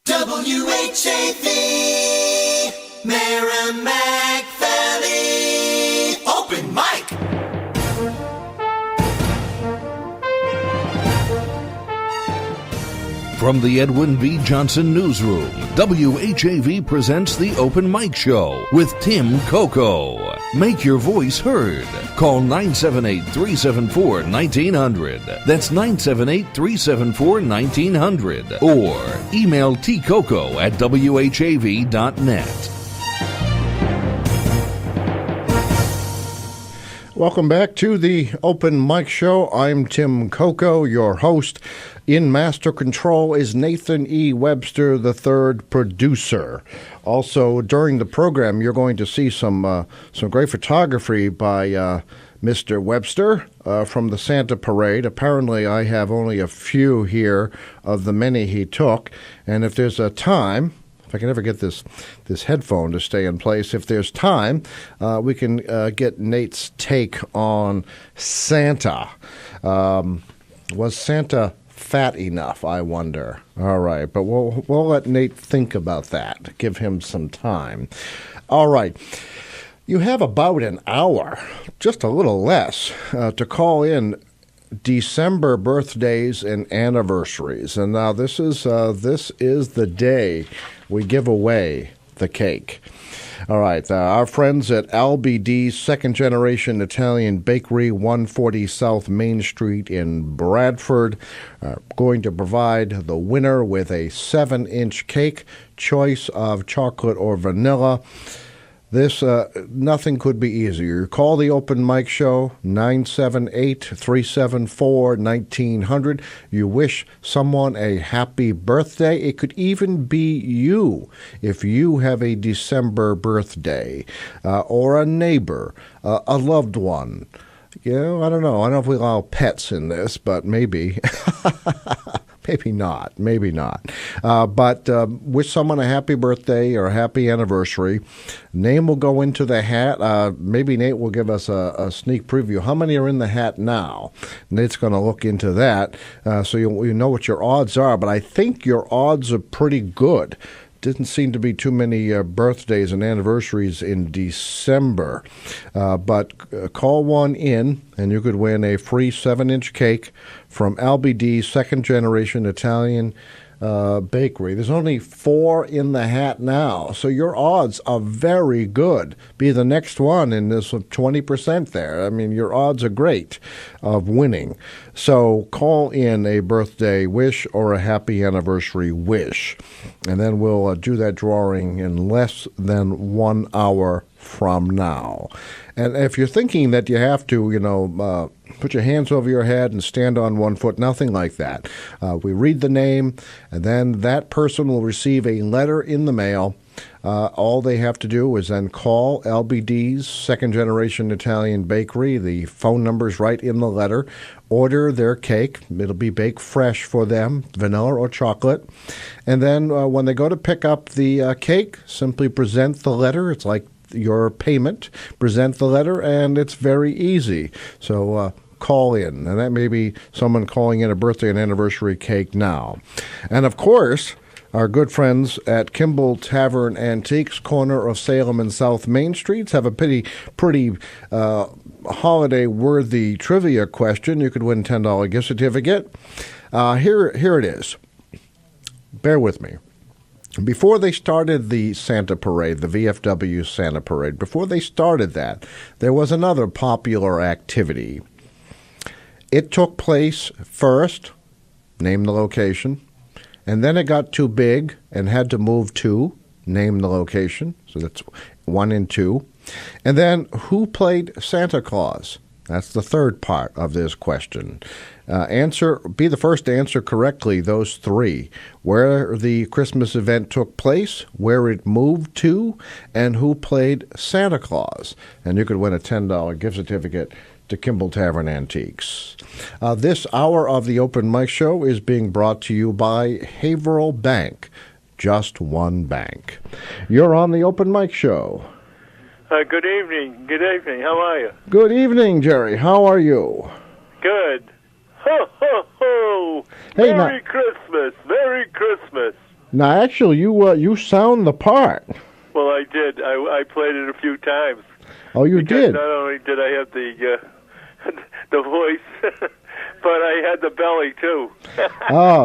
WHAV, Merrimack Valley, open mic.
From the Edwin B. Johnson Newsroom, WHAV presents the Open Mic Show with Tim Coco. Make your voice heard. Call 978-374-1900. That's 978-374-1900. Or email tcoco@whav.net.
Welcome back to the Open Mic Show. I'm Tim Coco, your host. In Master Control is Nathan E. Webster, the third producer. Also, during the program, you're going to see some great photography by Mr. Webster from the Santa Parade. Apparently, I have only a few here of the many he took. And if there's a time, if I can ever get this headphone to stay in place, if there's time, we can get Nate's take on Santa. Was Santa fat enough, I wonder? All right, but we'll let Nate think about that. Give him some time. All right. You have about an hour, just a little less, to call in December birthdays and anniversaries. And now this is the day we give away the cake. All right, our friends at LBD's Second Generation Italian Bakery, 140 South Main Street in Bradford, are going to provide the winner with a 7-inch cake, choice of chocolate or vanilla. This, nothing could be easier. Call the Open Mic Show, 978-374-1900. You wish someone a happy birthday. It could even be you, if you have a December birthday, or a neighbor, a loved one. You know, I don't know. I don't know if we allow pets in this, but maybe. Maybe not. But wish someone a happy birthday or a happy anniversary. Name will go into the hat. Maybe Nate will give us a sneak preview. How many are in the hat now? Nate's going to look into that so you know what your odds are. But I think your odds are pretty good. Didn't seem to be too many birthdays and anniversaries in December. But call one in, and you could win a free 7-inch cake from LBD's Second Generation Italian Bakery. There's only 4 in the hat now, so your odds are very good. Be the next one in this 20% there. I mean, your odds are great of winning. So call in a birthday wish or a happy anniversary wish, and then we'll do that drawing in less than 1 hour from now. And if you're thinking that you have to, put your hands over your head and stand on one foot, nothing like that. We read the name, and then that person will receive a letter in the mail. All they have to do is then call LBD's Second Generation Italian Bakery. The phone number's right in the letter. Order their cake. It'll be baked fresh for them, vanilla or chocolate. And then when they go to pick up the cake, simply present the letter. It's like your payment. Present the letter, and it's very easy. So call in, and that may be someone calling in a birthday and anniversary cake now. And of course, our good friends at Kimball Tavern Antiques, corner of Salem and South Main Streets, have a pretty holiday-worthy trivia question. You could win a $10 gift certificate. Here it is. Bear with me. Before they started the Santa Parade, the VFW Santa Parade, before they started that, there was another popular activity. It took place first, name the location, and then it got too big and had to move to, name the location. So that's 1 and 2. And then who played Santa Claus? That's the third part of this question. Be the first to answer correctly those 3. Where the Christmas event took place, where it moved to, and who played Santa Claus. And you could win a $10 gift certificate to Kimball Tavern Antiques. This hour of the Open Mic Show is being brought to you by Haverhill Bank. Just one bank. You're on the Open Mic Show.
Good evening. Good evening. How are you?
Good evening, Jerry. How are you?
Good. Ho, ho, ho.
Hey,
Merry Christmas. Merry Christmas.
Now, actually, you sound the part.
Well, I did. I played it a few times.
Oh, you did?
Not only did I have the voice, but I had the belly, too.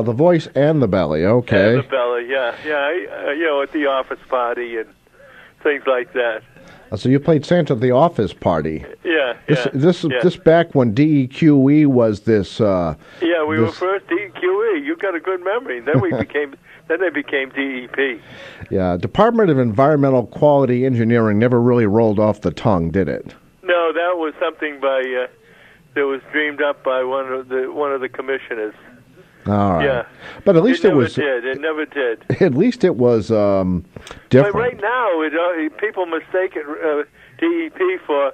The voice and the belly. Okay.
And the belly, yeah. Yeah, at the office party and things like that.
So you played Santa at the office party.
Yeah,
This back when DEQE was this.
We were first DEQE. You got a good memory. Then they became DEP.
Yeah, Department of Environmental Quality Engineering never really rolled off the tongue, did it?
No, that was something that was dreamed up by one of the commissioners.
All right.
Yeah.
But at least it was.
It never did.
At least it was different.
But right now, people mistake DEP for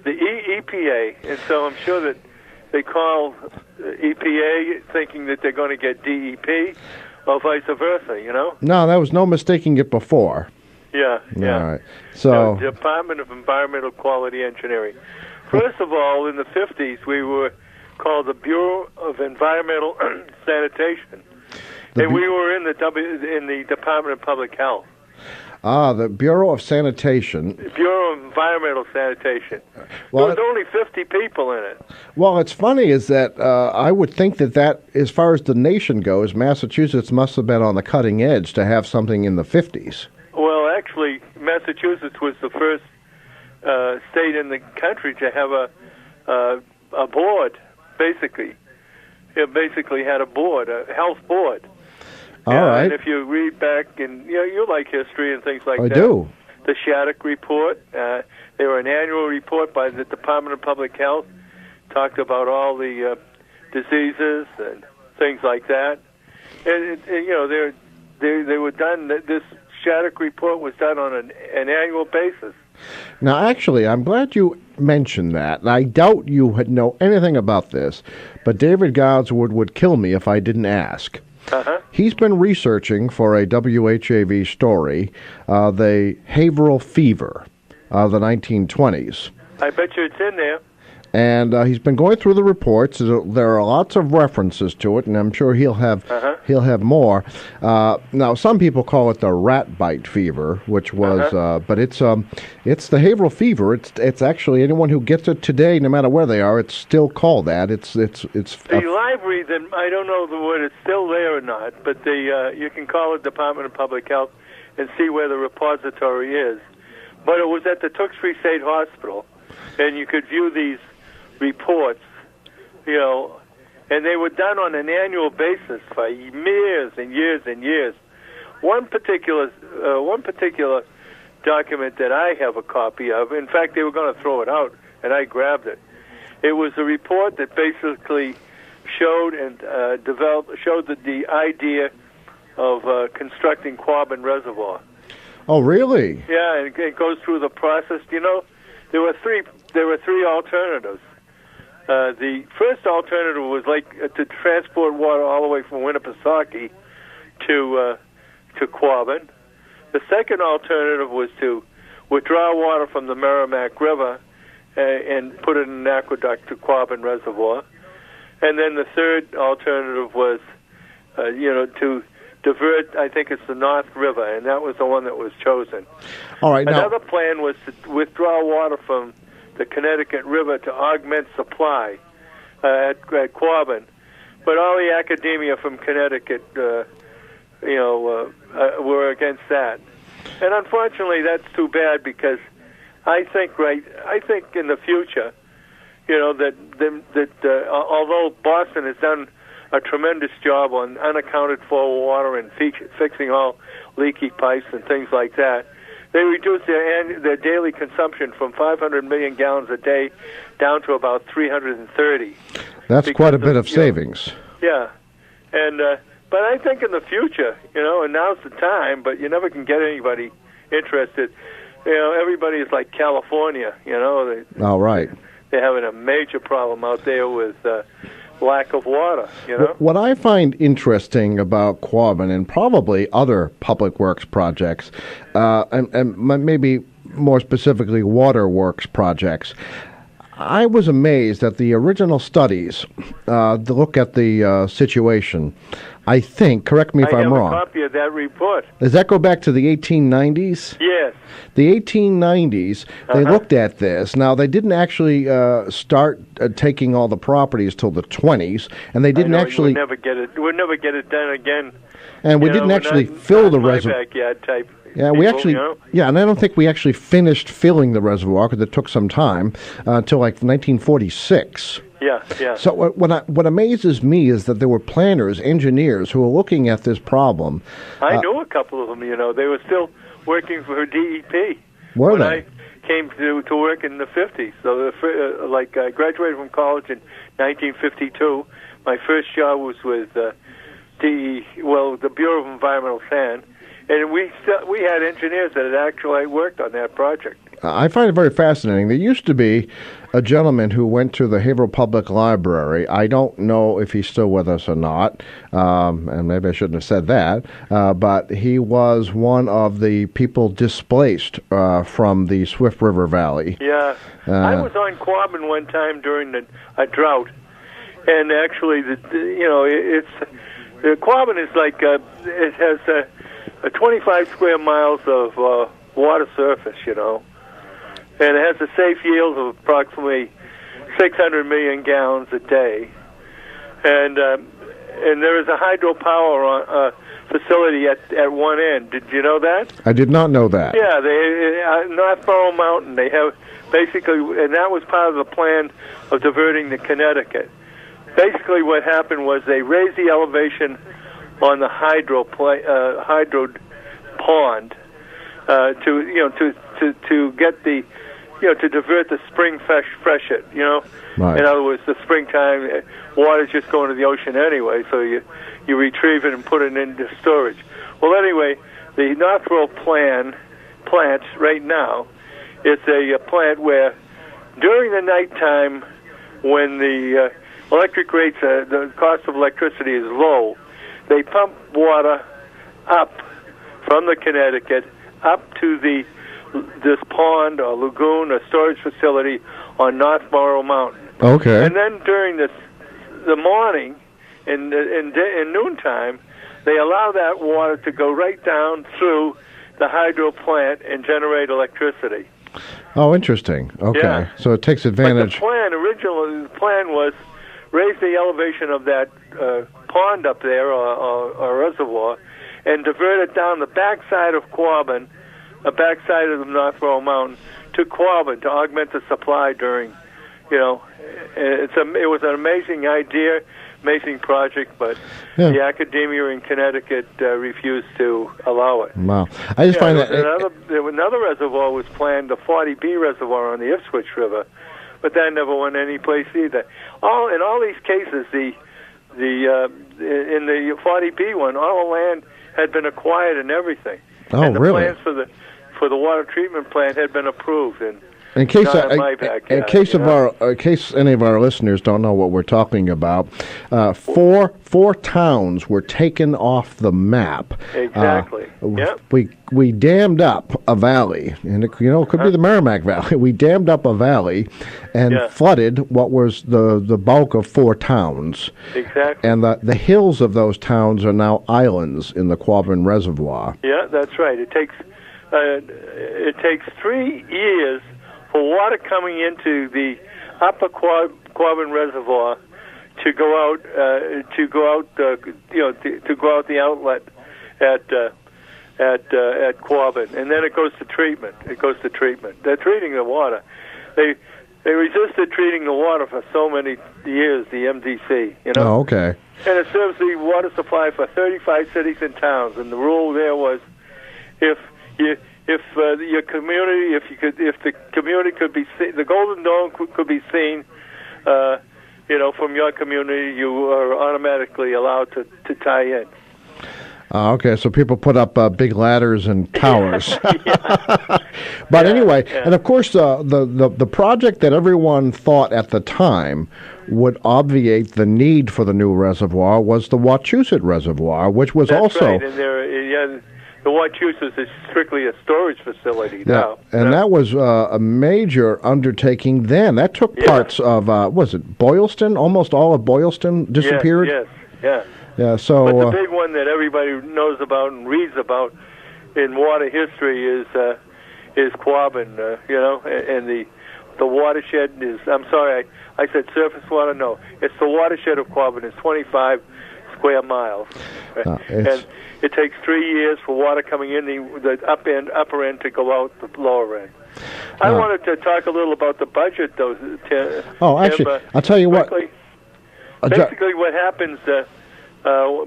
the EPA, and so I'm sure that they call EPA thinking that they're going to get DEP, or vice versa.
No, there was no mistaking it before.
Yeah.
All right. So
Department of Environmental Quality Engineering. First of all, in the 50s, we were called the Bureau of Environmental Sanitation, and we were in the Department of Public Health.
The Bureau of Sanitation.
Bureau of Environmental Sanitation. Well, there was only 50 people in it.
Well, it's funny is that I would think that as far as the nation goes, Massachusetts must have been on the cutting edge to have something in the 50s.
Well, actually, Massachusetts was the first state in the country to have a board, basically. It basically had a board, a health board.
All right.
And if you read back, and you like history and things like that.
I do.
The Shattuck Report, they were an annual report by the Department of Public Health, talked about all the diseases and things like that. And they were done. This Shattuck Report was done on an annual basis.
Now, actually, I'm glad you mentioned that. I doubt you know anything about this, but David Godswood would kill me if I didn't ask.
Uh-huh.
He's been researching for a WHAV story, the Haverhill Fever of the 1920s.
I bet you it's in there.
And he's been going through the reports. There are lots of references to it, and I'm sure he'll have more. Now, some people call it the rat bite fever, which was, but it's the Haverhill fever. It's actually anyone who gets it today, no matter where they are, it's still called that. It's
the library. Then I don't know the word. It's still there or not, but you can call it Department of Public Health and see where the repository is. But it was at the Tewksbury State Hospital, and you could view these reports, and they were done on an annual basis for years and years and years. One particular document that I have a copy of, in fact, they were going to throw it out, and I grabbed it. It was a report that basically showed and showed the idea of constructing Quabbin Reservoir.
Oh, really?
Yeah, and it goes through the process. There were three alternatives. The first alternative was to transport water all the way from Winnipesaukee to Quabbin. The second alternative was to withdraw water from the Merrimack River and put it in an aqueduct to Quabbin Reservoir. And then the third alternative was, to divert, I think it's the North River, and that was the one that was chosen.
All right.
Another plan was to withdraw water from the Connecticut River to augment supply at Quabbin. But all the academia from Connecticut, were against that. And unfortunately, that's too bad because I think in the future, that although Boston has done a tremendous job on unaccounted for water and fixing all leaky pipes and things like that, they reduced their daily consumption from 500 million gallons a day down to about 330.
That's quite a bit of savings.
Yeah, and but I think in the future, and now's the time, but you never can get anybody interested. Everybody is like California.
All right.
They're having a major problem out there with lack of water,
What I find interesting about Quabbin and probably other public works projects, and maybe more specifically waterworks projects, I was amazed at the original studies to look at the situation. I think, correct me if I'm wrong.
I have a copy of that report.
Does that go back to the 1890s?
Yes.
The 1890s, they looked at this. Now, they didn't actually start taking all the properties till the 20s, and they didn't actually...
We'll never get it done again.
And we didn't actually fill the reservoir.
Backyard type.
Yeah,
people,
we actually, and I don't think we actually finished filling the reservoir because it took some time until like 1946.
Yeah.
So what amazes me is that there were planners, engineers who were looking at this problem.
I know a couple of them. They were still working for DEP.
Were
when
they?
I came to work in the 50s. So, I graduated from college in 1952. My first job was with the Bureau of Environmental Sand. And we had engineers that had actually worked on that project.
I find it very fascinating. There used to be a gentleman who went to the Haverhill Public Library. I don't know if he's still with us or not, and maybe I shouldn't have said that, but he was one of the people displaced from the Swift River Valley.
Yeah. I was on Quabbin one time during a drought, and actually, Quabbin is like, it has 25 square miles of water surface, and it has a safe yield of approximately 600 million gallons a day, and there is a hydropower facility at one end. Did you know that?
I did not know that.
Yeah, North Borough Mountain. They have basically, and that was part of the plan of diverting the Connecticut. Basically, what happened was they raised the elevation on the hydro pond to get the to divert the spring freshet.
Right.
In other words, the springtime water's just going to the ocean anyway, so you retrieve it and put it into storage. Well, anyway, the Northborough plant right now, it's a plant where during the nighttime when the electric rates, the cost of electricity is low, they pump water up from the Connecticut up to the this pond or lagoon or storage facility on North Morrow Mountain.
Okay.
And then during the morning, in noontime, they allow that water to go right down through the hydro plant and generate electricity.
Oh, interesting. Okay.
Yeah.
So it takes advantage.
But originally, the plan was raise the elevation of that pond up there or reservoir and divert it down the backside of Quabbin, the backside of the North Royal Mountain, to Quabbin to augment the supply during, it was an amazing idea, amazing project, but the academia in Connecticut refused to allow it.
Wow. I just find that...
Another reservoir was planned, the 40B reservoir on the Ipswich River, but that never went anyplace either. In all these cases, in the 40B one, all the land had been acquired and everything.
Oh,
and the
really?
plans for the water treatment plant had been approved. And
in case any of our listeners don't know what we're talking about, four towns were taken off the map.
Exactly. Yep.
We dammed up a valley, and it could be the Merrimack Valley. We dammed up a valley and flooded what was the bulk of 4 towns.
Exactly.
And the hills of those towns are now islands in the Quabbin Reservoir.
Yeah, that's right. It takes 3 years for water coming into the upper Quabbin Reservoir to go out the outlet at Quabbin, and then it goes to treatment. They're treating the water. They resisted treating the water for so many years. The MDC,
Oh, okay.
And it serves the water supply for 35 cities and towns. And the rule there was, if your community, if the community could be seen, the Golden Dome could be seen, from your community, you are automatically allowed to tie in.
Okay, so people put up big ladders and towers. But anyway, and of course, the project that everyone thought at the time would obviate the need for the new reservoir was the Wachusett Reservoir, which was
That's
also...
right, and the Wachusett is strictly a storage facility now.
And that was a major undertaking then. That took parts of, was it Boylston? Almost all of Boylston disappeared?
Yes.
Yeah, so...
But the big one that everybody knows about and reads about in water history is Quabbin, and the watershed is... I'm sorry, I said surface water. No, it's the watershed of Quabbin. It's 25 square miles. And it takes 3 years for water coming in the upper end to go out the lower end. I wanted to talk a little about the budget, though, Tim.
Oh, actually, I'll tell you what.
Basically, what happens,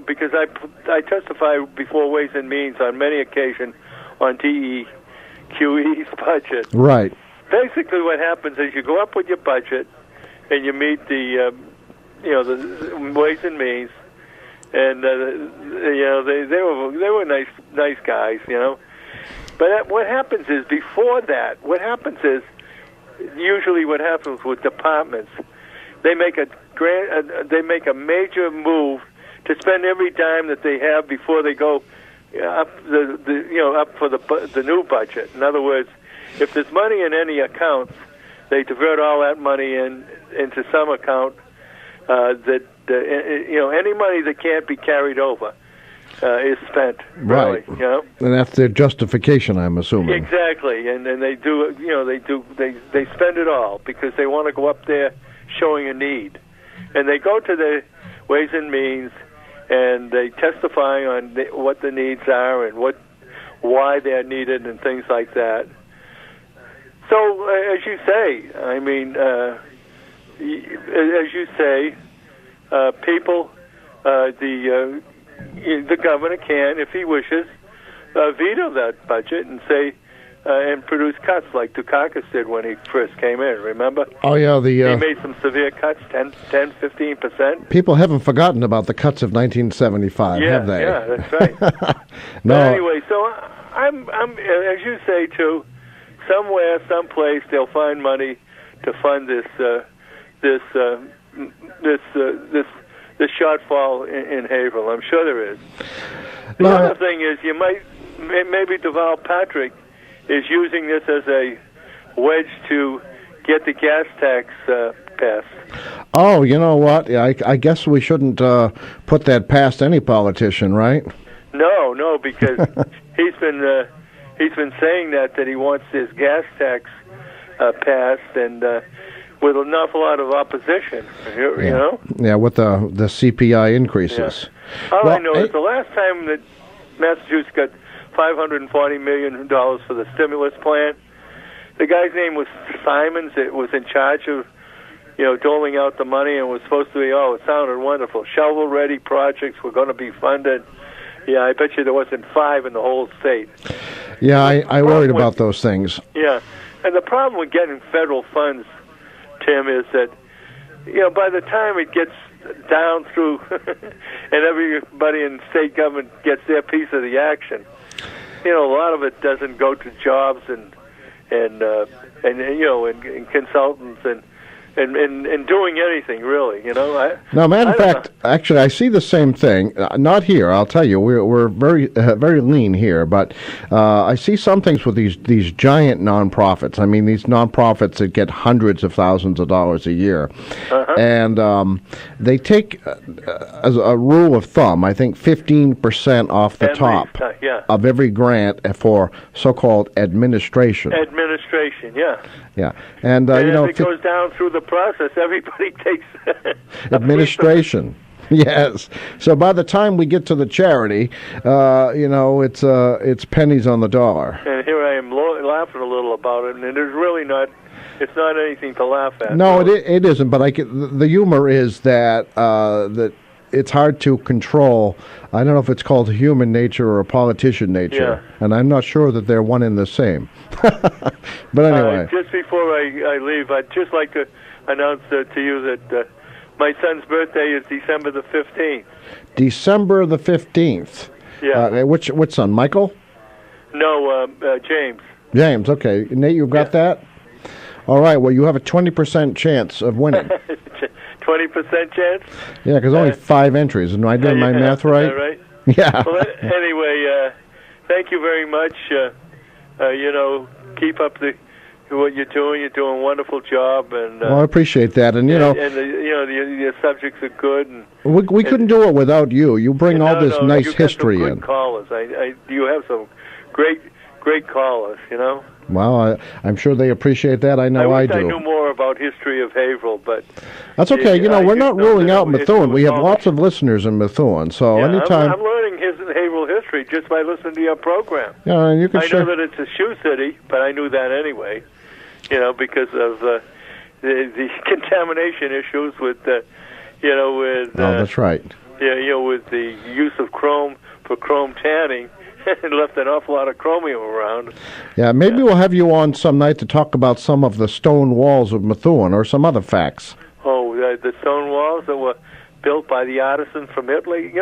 because I testify before Ways and Means on many occasions on DEQE's budget.
Right.
Basically, what happens is you go up with your budget, and you meet the Ways and Means, and they were nice guys, But what happens is before that, usually what happens with departments, they make a major move to spend every dime that they have before they go up up for the new budget. In other words, if there's money in any accounts, they divert all that money into some account that any money that can't be carried over is spent.
Right.
Really,
And that's their justification, I'm assuming.
Exactly, and they do. They spend it all because they want to go up there showing a need, and they go to the Ways and Means, and they testify on what the needs are and why they're needed and things like that. So, as you say, people, the governor can, if he wishes, veto that budget and say and produce cuts like Dukakis did when he first came in. Remember?
Oh yeah,
he made some severe cuts, 10, 15%.
People haven't forgotten about the cuts of 1975, have they?
Yeah, that's right.
No.
But anyway, so I'm as you say too. Somewhere, someplace, they'll find money to fund this shortfall in Haverhill. I'm sure there is. The other thing is, you might maybe Deval Patrick is using this as a wedge to get the gas tax passed.
Oh, you know what? I guess we shouldn't put that past any politician, right?
No, because he's been saying that he wants this gas tax passed, and with an awful lot of opposition. You know.
Yeah, with the CPI increases.
Yeah. All I know is the last time that Massachusetts got $540 million for the stimulus plan, the guy's name was Simons. It was in charge of, doling out the money, and was supposed to be, it sounded wonderful. Shovel-ready projects were going to be funded. Yeah, I bet you there wasn't 5 in the whole state.
Yeah, I worried about those things.
Yeah, and the problem with getting federal funds, Tim, is that, by the time it gets down through and everybody in state government gets their piece of the action, a lot of it doesn't go to jobs and consultants and doing anything, really,
No, matter of fact, actually, I see the same thing. Not here, I'll tell you. We're very very lean here, but I see some things with these giant nonprofits. I mean, these nonprofits that get hundreds of thousands of dollars a year, and they take, as a rule of thumb, I think 15% off the top of every grant for so-called administration.
Administration, yeah.
Yeah, and
as it goes down through the process, everybody takes
administration. Yes. So by the time we get to the charity, it's pennies on the dollar.
And here I am laughing a little about it, and it's really not. It's not anything to laugh at.
No, it isn't. But the humor is that it's hard to control. I don't know if it's called human nature or a politician nature, and I'm not sure that they're one and the same. But anyway.
Just before I leave, I'd just like to announce to you that my son's birthday is December the 15th.
December the 15th.
Yeah.
Which son, Michael?
No, James.
James, okay. Nate, you got that? All right, well, you have a 20% chance of winning.
20% chance?
Yeah, because only 5 entries. Am I doing my math right?
Is that right?
Yeah.
Well, anyway, thank you very much. Keep up what you're doing. You're doing a wonderful job, and
well, I appreciate that. And
the subjects are good. And
we couldn't do it without you. You bring all this nice history
in. Callers, you have some great callers.
Well, I'm sure they appreciate that. I know I do.
I knew more about history of Haverhill, but
that's okay. We're not ruling out Methuen. We have lots of listeners in Methuen, so anytime.
I'm learning Haverhill history just by listening to your program.
Yeah, and you can
I know that it's a shoe city, but I knew that anyway. Because of the contamination issues with
that's right.
With the use of chrome for chrome tanning. It left an awful lot of chromium around.
Yeah, maybe we'll have you on some night to talk about some of the stone walls of Methuen or some other facts.
Oh, the stone walls that were built by the artisans from Italy.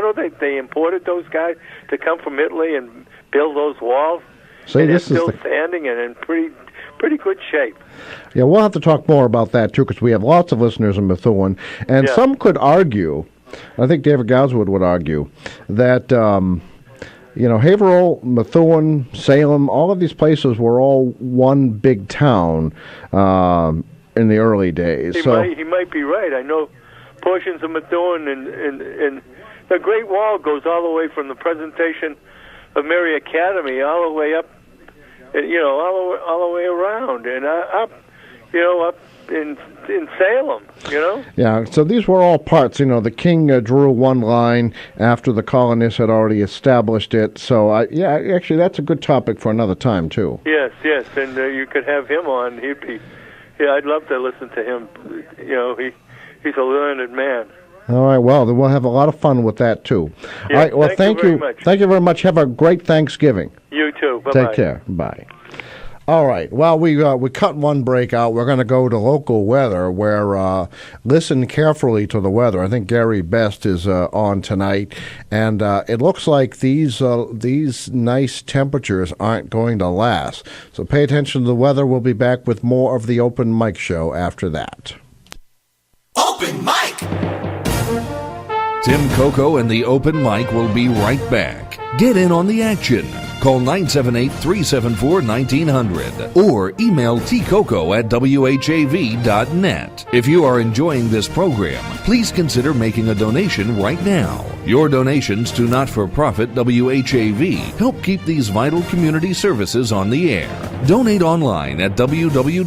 They imported those guys to come from Italy and build those walls.
See,
and
this is
still standing and in pretty good shape.
Yeah, we'll have to talk more about that, too, because we have lots of listeners in Methuen. And some could argue, I think David Gowswood would argue, that Haverhill, Methuen, Salem, all of these places were all one big town in the early days.
He might be right. I know portions of Methuen and the Great Wall goes all the way from the presentation of Mary Academy all the way up, all the way around and up in Salem,
Yeah, so these were all parts. The king drew one line after the colonists had already established it. So, actually, that's a good topic for another time, too.
Yes, and you could have him on. He'd be, I'd love to listen to him. He's a learned man.
All right, well, then we'll have a lot of fun with that, too.
Yeah,
all right, well, thank you.
Much.
Thank you very much. Have a great Thanksgiving.
You too. Bye-bye.
Take care. Bye. All right. Well, we cut one break out. We're going to go to local weather, where listen carefully to the weather. I think Gary Best is on tonight, and it looks like these nice temperatures aren't going to last. So pay attention to the weather. We'll be back with more of the Open Mic Show after that.
Open Mic.
Tim Coco and the Open Mic will be right back. Get in on the action. Call 978-374-1900 or email tcoco@whav.net. If you are enjoying this program, please consider making a donation right now. Your donations to not-for-profit WHAV help keep these vital community services on the air. Donate online at www.whav.net.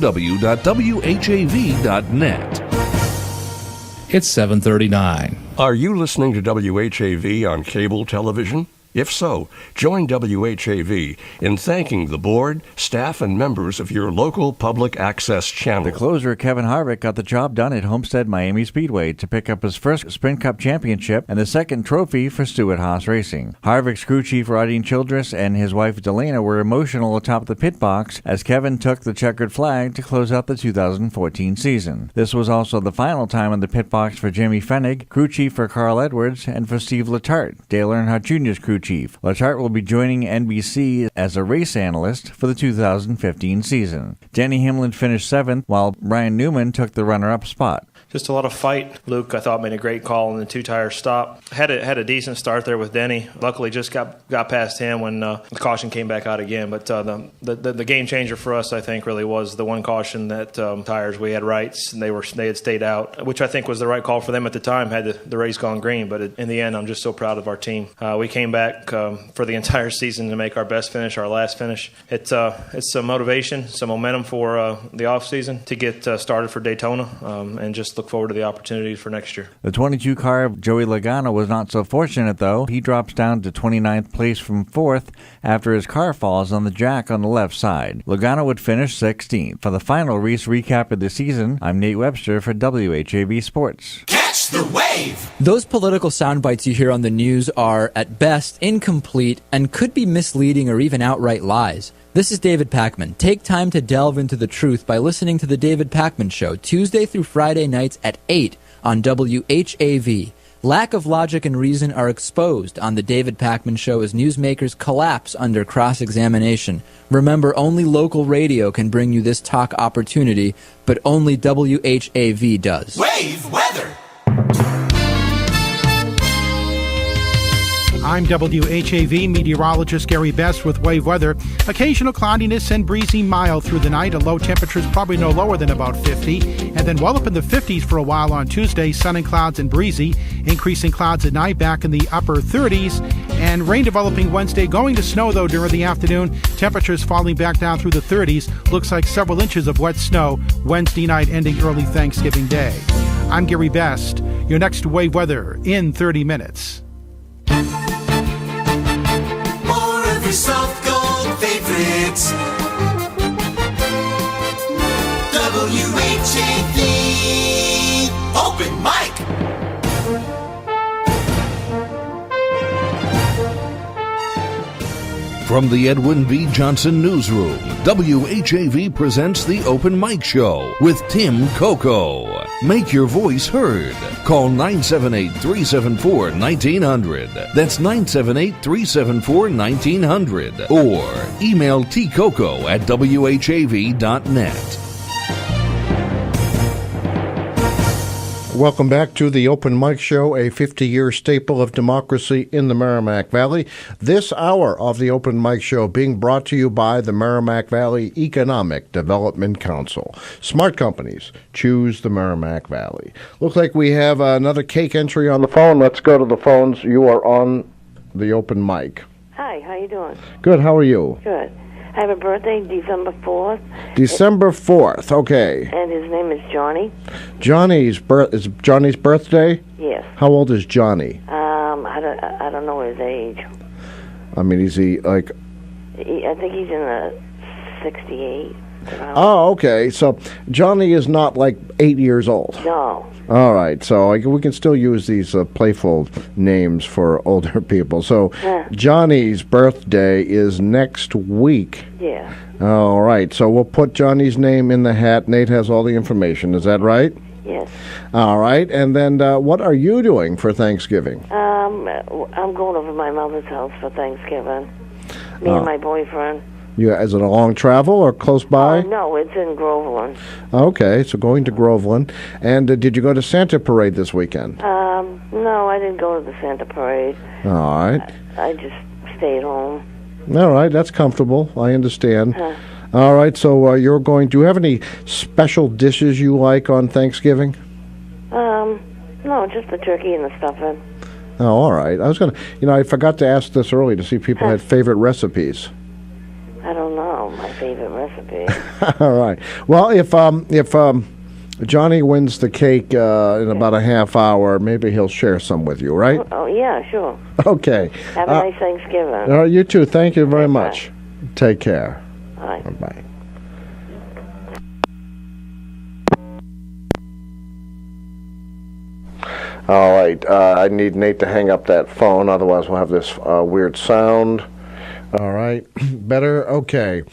It's 7:39.
Are you listening to WHAV on cable television? If so, join WHAV in thanking the board, staff, and members of your local public access channel.
The closer, Kevin Harvick, got the job done at Homestead Miami Speedway to pick up his first Sprint Cup championship and the second trophy for Stewart-Haas Racing. Harvick's crew chief, Rodine Childress, and his wife, Delana, were emotional atop the pit box as Kevin took the checkered flag to close out the 2014 season. This was also the final time in the pit box for Jimmy Fenig, crew chief for Carl Edwards, and for Steve Letarte, Dale Earnhardt Jr.'s crew chief. Letarte will be joining NBC as a race analyst for the 2015 season. Denny Hamlin finished 7th, while Ryan Newman took the runner-up spot.
Just a lot of fight. Luke, I thought, made a great call in the two-tire stop. Had a decent start there with Denny. Luckily, just got past him when the caution came back out again. But the game changer for us, I think, really was the one caution that tires we had rights and they had stayed out, which I think was the right call for them at the time. Had the race gone green, but in the end, I'm just so proud of our team. We came back for the entire season to make our best finish, our last finish. It's some motivation, some momentum for the off season to get started for Daytona, and just look forward to the opportunities for next year.
The 22 car of Joey Logano was not so fortunate, though. He drops down to 29th place from 4th after his car falls on the jack on the left side. Logano would finish 16th. For the final Reese recap of the season, I'm Nate Webster for WHAV Sports.
Catch the wave!
Those political sound bites you hear on the news are, at best, incomplete and could be misleading or even outright lies. This is David Pakman. Take time to delve into the truth by listening to The David Pakman Show, Tuesday through Friday nights at 8 on WHAV. Lack of logic and reason are exposed on The David Pakman Show as newsmakers collapse under cross-examination. Remember, only local radio can bring you this talk opportunity, but only WHAV does.
Wave weather!
I'm WHAV meteorologist Gary Best with wave weather. Occasional cloudiness and breezy mild through the night. A low temperature is probably no lower than about 50. And then well up in the 50s for a while on Tuesday. Sun and clouds and breezy. Increasing clouds at night back in the upper 30s. And rain developing Wednesday. Going to snow, though, during the afternoon. Temperatures falling back down through the 30s. Looks like several inches of wet snow Wednesday night ending early Thanksgiving Day. I'm Gary Best. Your next wave weather in 30 minutes.
Soft gold favorites. WHAV Open Mic.
From the Edwin V. Johnson Newsroom, WHAV presents the Open Mic Show with Tim Coco. Make your voice heard. Call 978-374-1900. That's 978-374-1900. Or email tcoco@whav.net.
Welcome back to the Open Mic Show, a 50-year staple of democracy in the Merrimack Valley. This hour of the Open Mic Show being brought to you by the Merrimack Valley Economic Development Council. Smart companies, choose the Merrimack Valley. Looks like we have another cake entry on the phone. Let's go to the phones. You are on the Open Mic.
Hi, how you doing?
Good, how are you?
Good. I have a birthday, December 4th.
December 4th, okay.
And his name is Johnny.
Is Johnny's birthday?
Yes.
How old is Johnny?
I don't know his age.
I mean, is he like...
I think he's in the 68.
Oh, okay. So Johnny is not like 8 years old.
No.
All right. So we can still use these playful names for older people. So Johnny's birthday is next week.
Yeah.
All right. So we'll put Johnny's name in the hat. Nate has all the information. Is that right?
Yes.
All right. And then what are you doing for Thanksgiving?
I'm going over to my mother's house for Thanksgiving. Me and my boyfriend.
Is it a long travel or close by?
No, it's in Groveland.
Okay, so going to Groveland. And did you go to Santa Parade this weekend?
No, I didn't go to the Santa Parade.
All right.
I just stayed home.
All right, that's comfortable. I understand. All right, so you're going. Do you have any special dishes you like on Thanksgiving?
No, just the turkey and the stuffing.
Oh, all right. I was gonna. I forgot to ask this early to see if people had favorite recipes.
I don't know my favorite recipe.
All right. Well, if Johnny wins the cake in about a half hour, maybe he'll share some with you, right?
Oh yeah, sure.
Okay.
Have a nice Thanksgiving.
All right, you too. Thank you very much. Take care.
Bye.
Bye. All right. I need Nate to hang up that phone, otherwise we'll have this weird sound. All right. Better? Okay.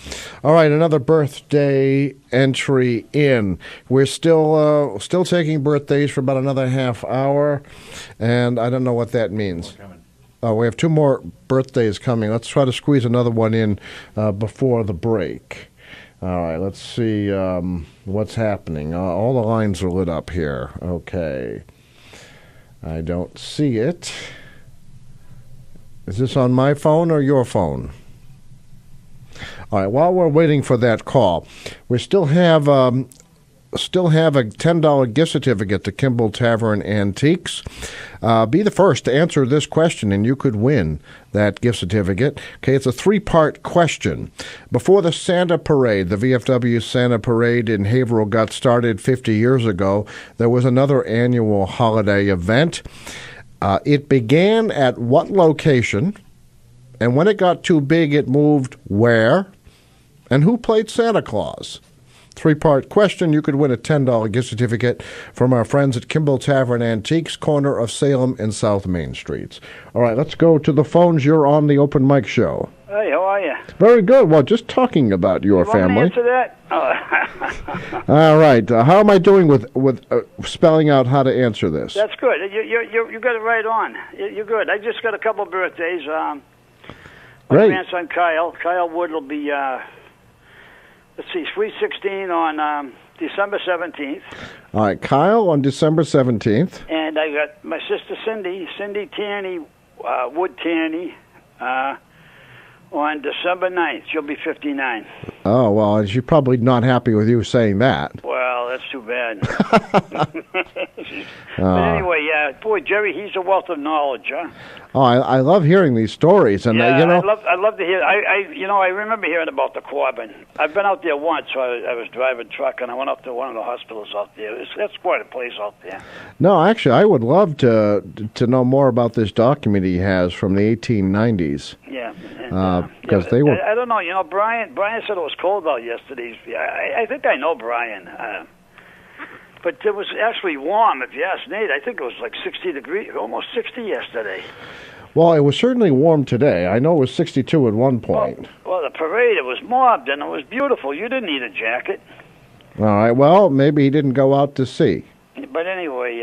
All right, another birthday entry in. We're still taking birthdays for about another half hour, and I don't know what that means. Oh, we have two more birthdays coming. Let's try to squeeze another one in before the break. All right, let's see what's happening. All the lines are lit up here. Okay. I don't see it. Is this on my phone or your phone? All right, while we're waiting for that call, we still have a $10 gift certificate to Kimball Tavern Antiques. Be the first to answer this question, and you could win that gift certificate. Okay, it's a three-part question. Before the Santa Parade, the VFW Santa Parade in Haverhill got started 50 years ago, there was another annual holiday event. It began at what location? And when it got too big, it moved where? And who played Santa Claus? Three-part question. You could win a $10 gift certificate from our friends at Kimball Tavern Antiques, corner of Salem and South Main Streets. All right, let's go to the phones. You're on the Open Mic Show.
Hey, how are you?
Very good. Well, just talking about your family.
Want to answer that?
All right. How am I doing with spelling out how to answer this?
That's good. You got it right on. You're good. I just got a couple birthdays. My grandson Kyle Wood will be, let's see, Sweet 16 on December 17th.
All right, Kyle on December 17th.
And I got my sister Cindy Tierney, Wood Tierney, on December 9th. She'll be 59.
Oh, well, she's probably not happy with you saying that.
Well, that's too bad. But anyway, boy, Jerry, he's a wealth of knowledge, huh?
Oh, I love hearing these stories, and
I love to hear. I remember hearing about the Corbin. I've been out there once. So I was driving truck, and I went up to one of the hospitals out there. That's quite a place out there.
No, actually, I would love to know more about this document he has from the 1890s.
Yeah,
because they were.
I don't know. Brian said it was cold out yesterday. I think I know Brian. But it was actually warm, if you ask Nate. I think it was like 60 degrees, almost 60 yesterday.
Well, it was certainly warm today. I know it was 62 at one point.
Well, the parade, it was mobbed, and it was beautiful. You didn't need a jacket.
All right, well, maybe he didn't go out to sea.
But anyway,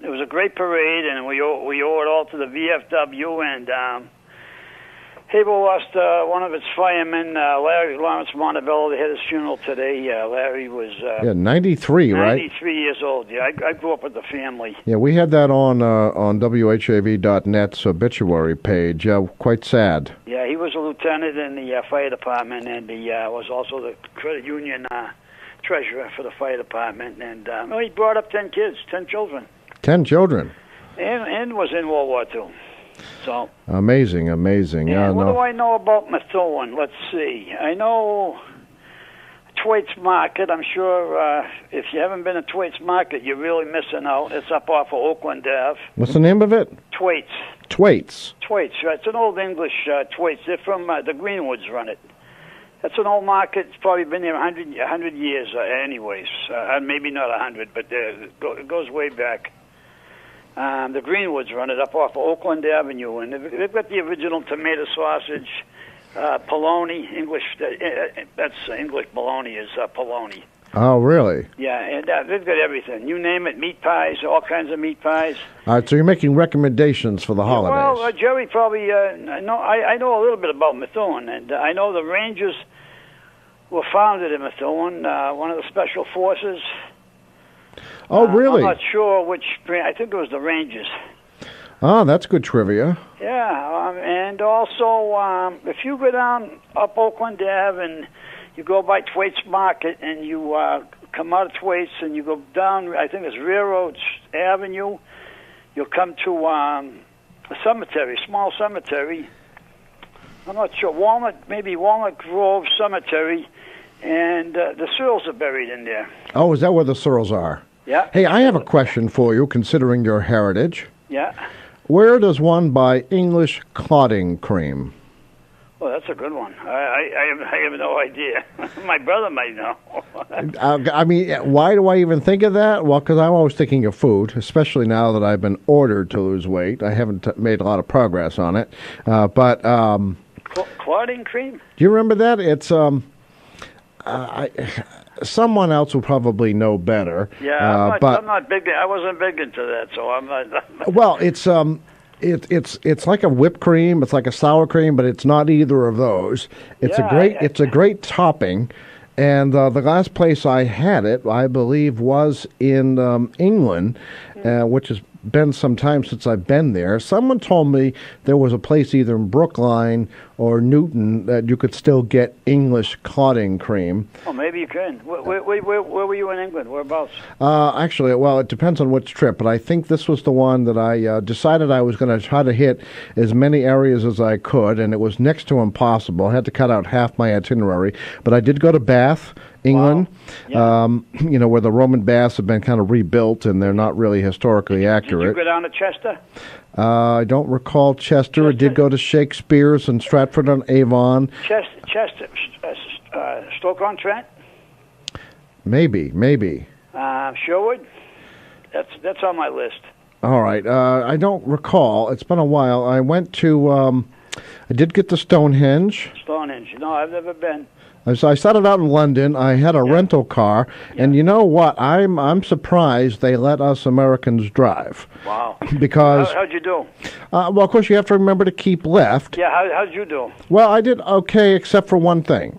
it was a great parade, and we owe it all to the VFW, and Haverhill lost one of its firemen, Larry Lawrence Montebello. They had his funeral today. Larry was
93, right?
93 years old. Yeah, I grew up with the family.
Yeah, we had that on WHAV.net's obituary page. Quite sad.
Yeah, he was a lieutenant in the fire department, and he was also the credit union treasurer for the fire department. And he brought up 10 kids, 10 children.
10 children.
And was in World War II. So
amazing.
And what do I know about Methuen? Let's see. I know Thwaites Market. I'm sure if you haven't been to Thwaites Market, you're really missing out. It's up off of Oakland Ave.
What's the name of it?
Thwaites.
Thwaites.
It's an old English Thwaites. They're from the Greenwoods run it. That's an old market. It's probably been there 100 years anyways. Maybe not 100, but it goes way back. The Greenwoods run it up off of Oakland Avenue, and they've got the original tomato sausage, polony, English. That's English bologna is polony.
Oh, really?
Yeah, and they've got everything. You name it, meat pies, all kinds of meat pies.
All right, so you're making recommendations for the holidays.
Well, Jerry probably I know a little bit about Methuen, and I know the Rangers were founded in Methuen, one of the special forces.
Oh, really?
I'm not sure which. I think it was the Rangers.
Oh, that's good trivia.
Yeah, and also if you go down up Oakland Ave and you go by Thwaites Market and you come out of Thwaites and you go down, I think it's Railroad Avenue, you'll come to a cemetery, small cemetery. I'm not sure, Walnut Grove Cemetery, and the Searles are buried in there.
Oh, is that where the Searles are?
Yeah.
Hey, I have a question for you, considering your heritage.
Yeah.
Where does one buy English clotting cream?
Well, that's a good one. I have no idea. My brother might know.
I mean, why do I even think of that? Well, because I'm always thinking of food, especially now that I've been ordered to lose weight. I haven't made a lot of progress on it. But
Clotting cream?
do you remember that? It's someone else will probably know better.
Yeah,
but
I'm not big. I wasn't big into that, so I'm not.
well, it's like a whipped cream. It's like a sour cream, but it's not either of those. It's a great topping. And the last place I had it, I believe, was in England, which has been some time since I've been there. Someone told me there was a place either in Brookline or Newton that you could still get English clotting cream.
Oh, maybe you can. Where were you in England? Whereabouts?
Actually, well, it depends on which trip, but I think this was the one that I decided I was going to try to hit as many areas as I could, and it was next to impossible. I had to cut out half my itinerary, but I did go to Bath, England,
wow. Yeah.
Where the Roman baths have been kind of rebuilt, and they're not really historically accurate.
Did you go down to Chester?
I don't recall Chester. I did go to Shakespeare's in Stratford-on-Avon.
Chester, Stoke-on-Trent?
Maybe.
Sherwood? That's on my list.
All right. I don't recall. It's been a while. I went to, I did get to Stonehenge.
Stonehenge. No, I've never been.
So I started out in London. I had a rental car, and you know what? I'm surprised they let us Americans drive.
Wow.
Because
how'd you do?
Well, of course, you have to remember to keep left.
Yeah. How'd you do?
Well, I did okay, except for one thing.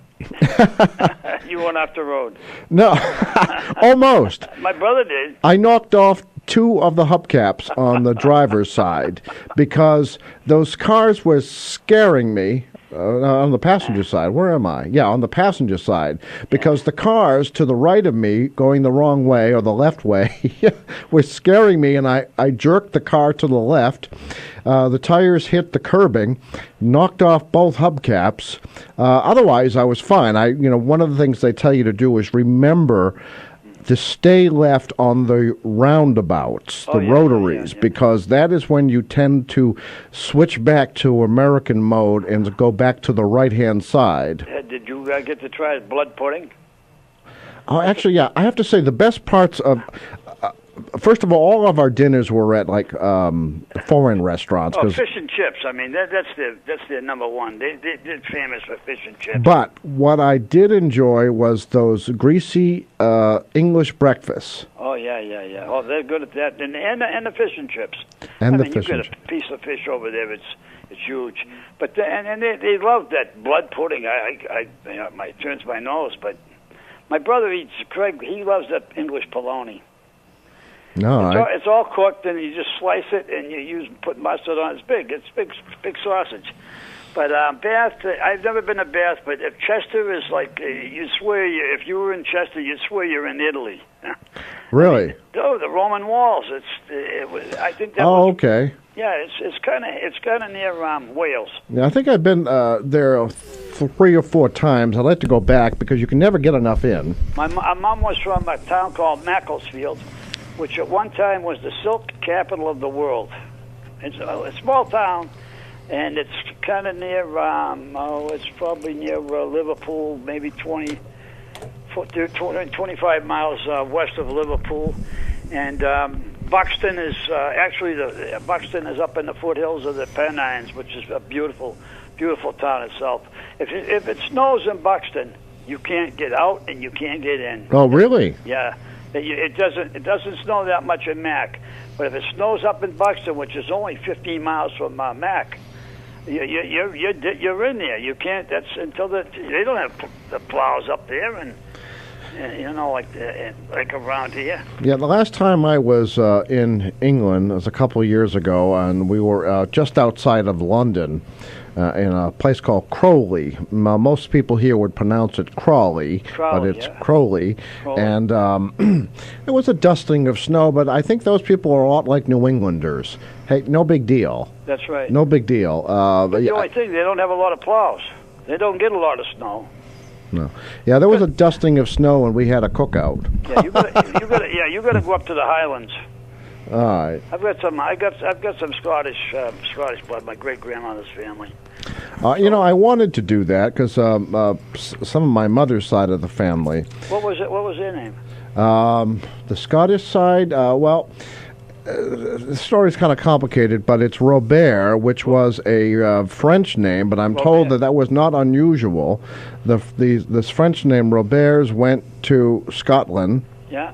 You went off the road.
No, almost.
My brother did.
I knocked off 2 of the hubcaps on the driver's side because those cars were scaring me. On the passenger side. Where am I? Yeah, on the passenger side. Because the cars to the right of me going the wrong way or the left way were scaring me, and I jerked the car to the left. The tires hit the curbing, knocked off both hubcaps. Otherwise, I was fine. One of the things they tell you to do is remember to stay left on the roundabouts, the rotaries, because that is when you tend to switch back to American mode and go back to the right-hand side.
Did you get to try blood pudding?
Oh, actually, yeah. I have to say the best parts of... first of all of our dinners were at foreign restaurants.
Oh, fish and chips. I mean, that's their number one. They're famous for fish and chips.
But what I did enjoy was those greasy English breakfasts.
Oh yeah. Oh, they're good at that, and the fish and chips.
And
you get a piece of fish over there. It's huge. But they love that blood pudding. It turns my nose, but my brother eats. Craig, he loves that English bologna.
No,
it's all cooked, and you just slice it, and you put mustard on. It's big sausage. But Bath, I've never been to Bath, but if Chester is like, you swear if you were in Chester, you'd swear you're in Italy.
Really?
The Roman walls. I think that.
Oh, okay.
Yeah, it's kind of near Wales.
Yeah, I think I've been there 3 or 4 times. I'd like to go back because you can never get enough in.
My mom was from a town called Macclesfield, which at one time was the silk capital of the world. It's a small town, and it's kind of near, it's probably near Liverpool, maybe 25 miles west of Liverpool. And Buxton is Buxton is up in the foothills of the Pennines, which is a beautiful, beautiful town itself. If it snows in Buxton, you can't get out and you can't get in.
Oh, really?
Yeah. It doesn't snow that much in Mac, but if it snows up in Buxton, which is only 15 miles from Mac, you're in there. You can't. That's until they don't have the plows up there, and like around here.
Yeah, the last time I was in England was a couple of years ago, and we were just outside of London in a place called Crowley. Most people here would pronounce it Crawley, but it's Crowley. And it was a dusting of snow, but I think those people are a lot like New Englanders. Hey, no big deal.
That's right.
No big deal.
But the only thing, they don't have a lot of plows. They don't get a lot of snow.
No. Yeah, there was a dusting of snow, and we had a cookout.
Yeah, you got to go up to the Highlands.
All right.
I've got some Scottish blood. My great grandmother's family.
I wanted to do that because some of my mother's side of the family.
What was it? What was their name?
The Scottish side. The story's kind of complicated, but it's Robert, which was a French name, but I'm told that was not unusual. This French name, Roberts, went to Scotland.
Yeah.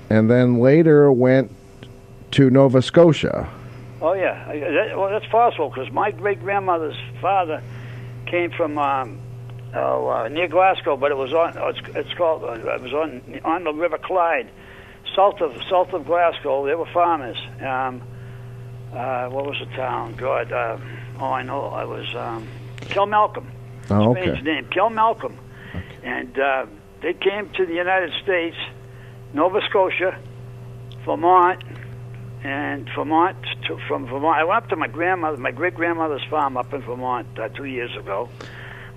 And then later went to Nova Scotia.
Oh yeah, that's possible because my great grandmother's father came from near Glasgow, but it was on the River Clyde. South of Glasgow, they were farmers. What was the town? God, I know. I was Kilmalcolm.
Oh,
okay. His name, Kilmalcolm. Okay. And they came to the United States, Nova Scotia, Vermont, and from Vermont. I went up to my great grandmother's farm up in Vermont 2 years ago.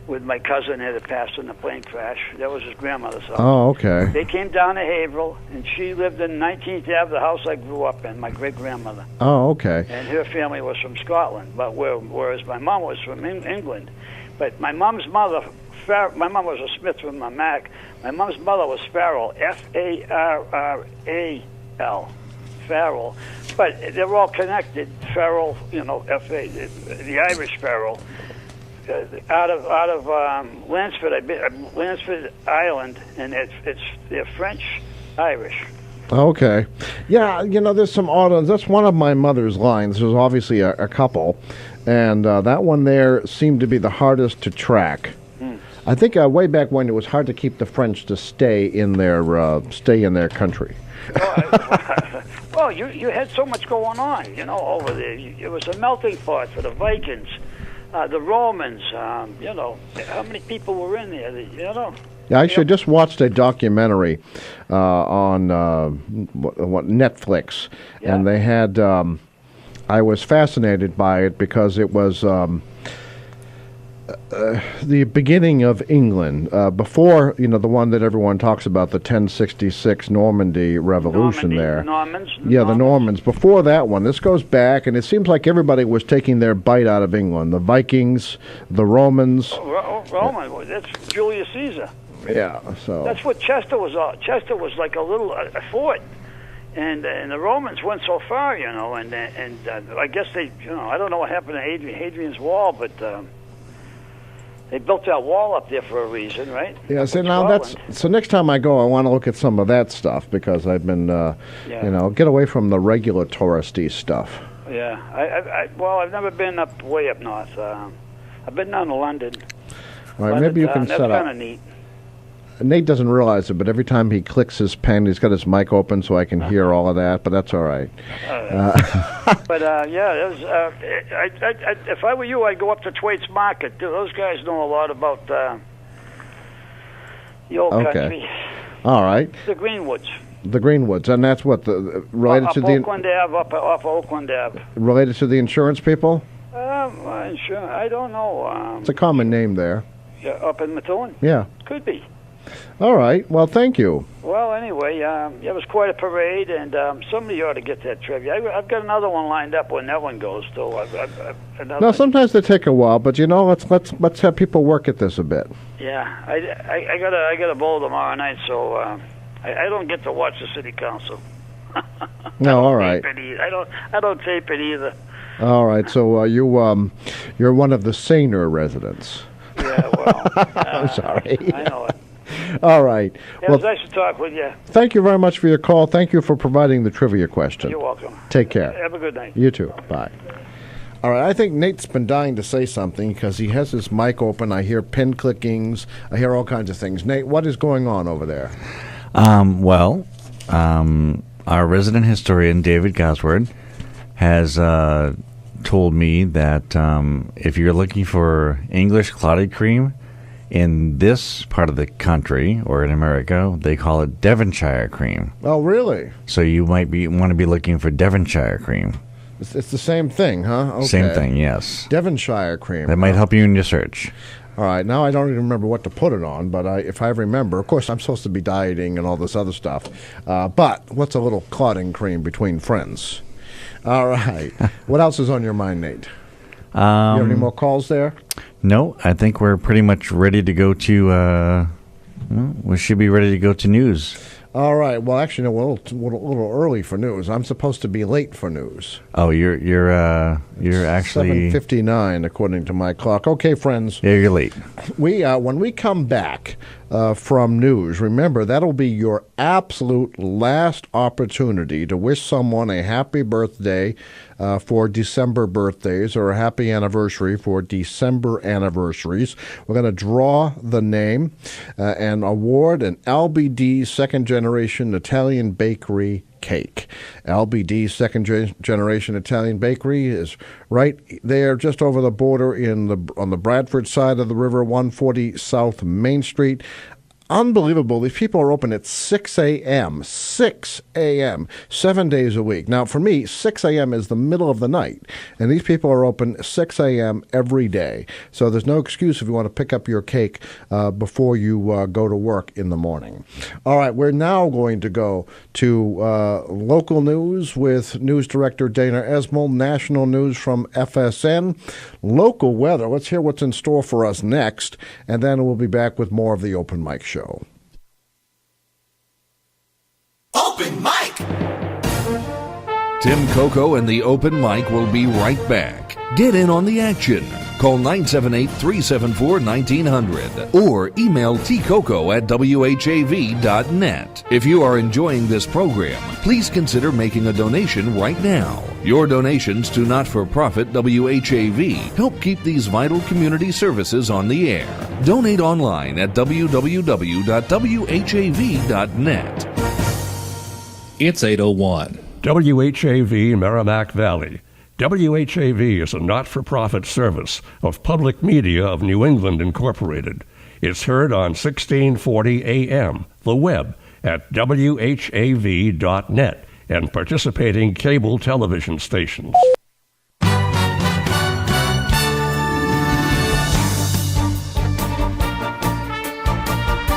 With my cousin that had passed in a plane crash. That was his grandmother's house.
Oh, okay.
They came down to Haverhill, and she lived in 19th Ave, the house I grew up in, my great-grandmother.
Oh, okay.
And her family was from Scotland, but whereas my mom was from England. But my mom's mother, my mom was a Smith from my Mac. My mom's mother was Farrell, Farral, Farrell. But they're all connected. Farrell, F.A., the Irish Farrell. Out of Lansford Island, and they're French Irish.
Okay, yeah, there's some odd ones. That's one of my mother's lines. There's obviously a couple, and that one there seemed to be the hardest to track. I think way back when it was hard to keep the French to stay in their country.
Well, you had so much going on, over there. It was a melting pot for the Vikings. The Romans, how many people were in there?
Yeah, actually, I just watched a documentary on Netflix, and they had. I was fascinated by it because it was the beginning of England before the one that everyone talks about, the 1066 Normandy Revolution. The Normans. Before that one, this goes back, and it seems like everybody was taking their bite out of England. The Vikings, the Romans.
Roman, that's Julius Caesar.
Yeah, so
that's what Chester was. Chester was like a little a fort, and the Romans went so far, and I guess they, I don't know what happened to Hadrian's Wall, but. They built that wall up there for a reason, right?
Yeah. So next time I go, I want to look at some of that stuff because I've been, get away from the regular touristy stuff.
Yeah. I've never been way up north. I've been down to London.
All right. Maybe you can set up.
That's kind of neat.
Nate doesn't realize it, but every time he clicks his pen, he's got his mic open so I can hear all of that, but that's all right.
If I were you, I'd go up to Thwaites Market. Those guys know a lot about the old country.
All right.
The Greenwoods.
The Greenwoods, and that's what related to the
Oakland Ave, off Oakland Ave.
Related to the insurance people?
I don't know.
It's a common name there.
Yeah, up in Methuen?
Yeah.
Could be.
All right. Well, thank you.
Well, anyway, it was quite a parade, and somebody ought to get that trivia. I've got another one lined up when that one goes, too.
No, sometimes they take a while, but let's have people work at this a bit.
Yeah, I got a bowl tomorrow night, so I don't get to watch the city council.
No, all right.
I don't tape it either.
All right. So you're one of the saner residents.
Yeah. Well,
I'm sorry.
I know it.
All right.
It was nice to talk with you.
Thank you very much for your call. Thank you for providing the trivia question.
You're welcome.
Take care.
Have a good night.
You too. Bye. All right, I think Nate's been dying to say something because he has his mic open. I hear pin clickings. I hear all kinds of things. Nate, what is going on over there?
Our resident historian, David Gosward, has told me that if you're looking for English clotted cream in this part of the country, or in America, they call it Devonshire cream.
Oh, really?
So you might want to be looking for Devonshire cream.
It's the same thing, huh? Okay.
Same thing, yes.
Devonshire cream.
That might help you in your search.
All right, now I don't even remember what to put it on, but if I remember, of course, I'm supposed to be dieting and all this other stuff. But what's a little clotting cream between friends? All right. What else is on your mind, Nate? You have any more calls there?
No, I think we're pretty much ready to go to. We should be ready to go to news.
All right. Well, actually, no, we're a little early for news. I'm supposed to be late for news.
Oh, you're actually
7:59 according to my clock. Okay, friends.
Yeah, you're late.
When we come back from news, remember that'll be your absolute last opportunity to wish someone a happy birthday for December birthdays, or a happy anniversary for December anniversaries. We're going to draw the name and award an LBD second generation Italian bakery cake. LBD second generation Italian bakery is right there just over the border on the Bradford side of the river, 140 South Main Street. Unbelievable. These people are open at 6 a.m. 6 a.m. 7 days a week. Now, for me, 6 a.m. is the middle of the night, and these people are open 6 a.m. every day. So there's no excuse if you want to pick up your cake before you go to work in the morning. All right, we're now going to go to local news with News Director Dana Esmel, national news from FSN, local weather. Let's hear what's in store for us next, and then we'll be back with more of the Open Mic Show.
Open Mic!
Tim Coco and the Open Mic will be right back. Get in on the action. Call 978-374-1900 or email tcoco@whav.net. If you are enjoying this program, please consider making a donation right now. Your donations to not-for-profit WHAV help keep these vital community services on the air. Donate online at www.whav.net.
It's 8:01.
WHAV Merrimack Valley. WHAV is a not-for-profit service of Public Media of New England, Incorporated. It's heard on 1640 AM, the web, at whav.net, and participating cable television stations.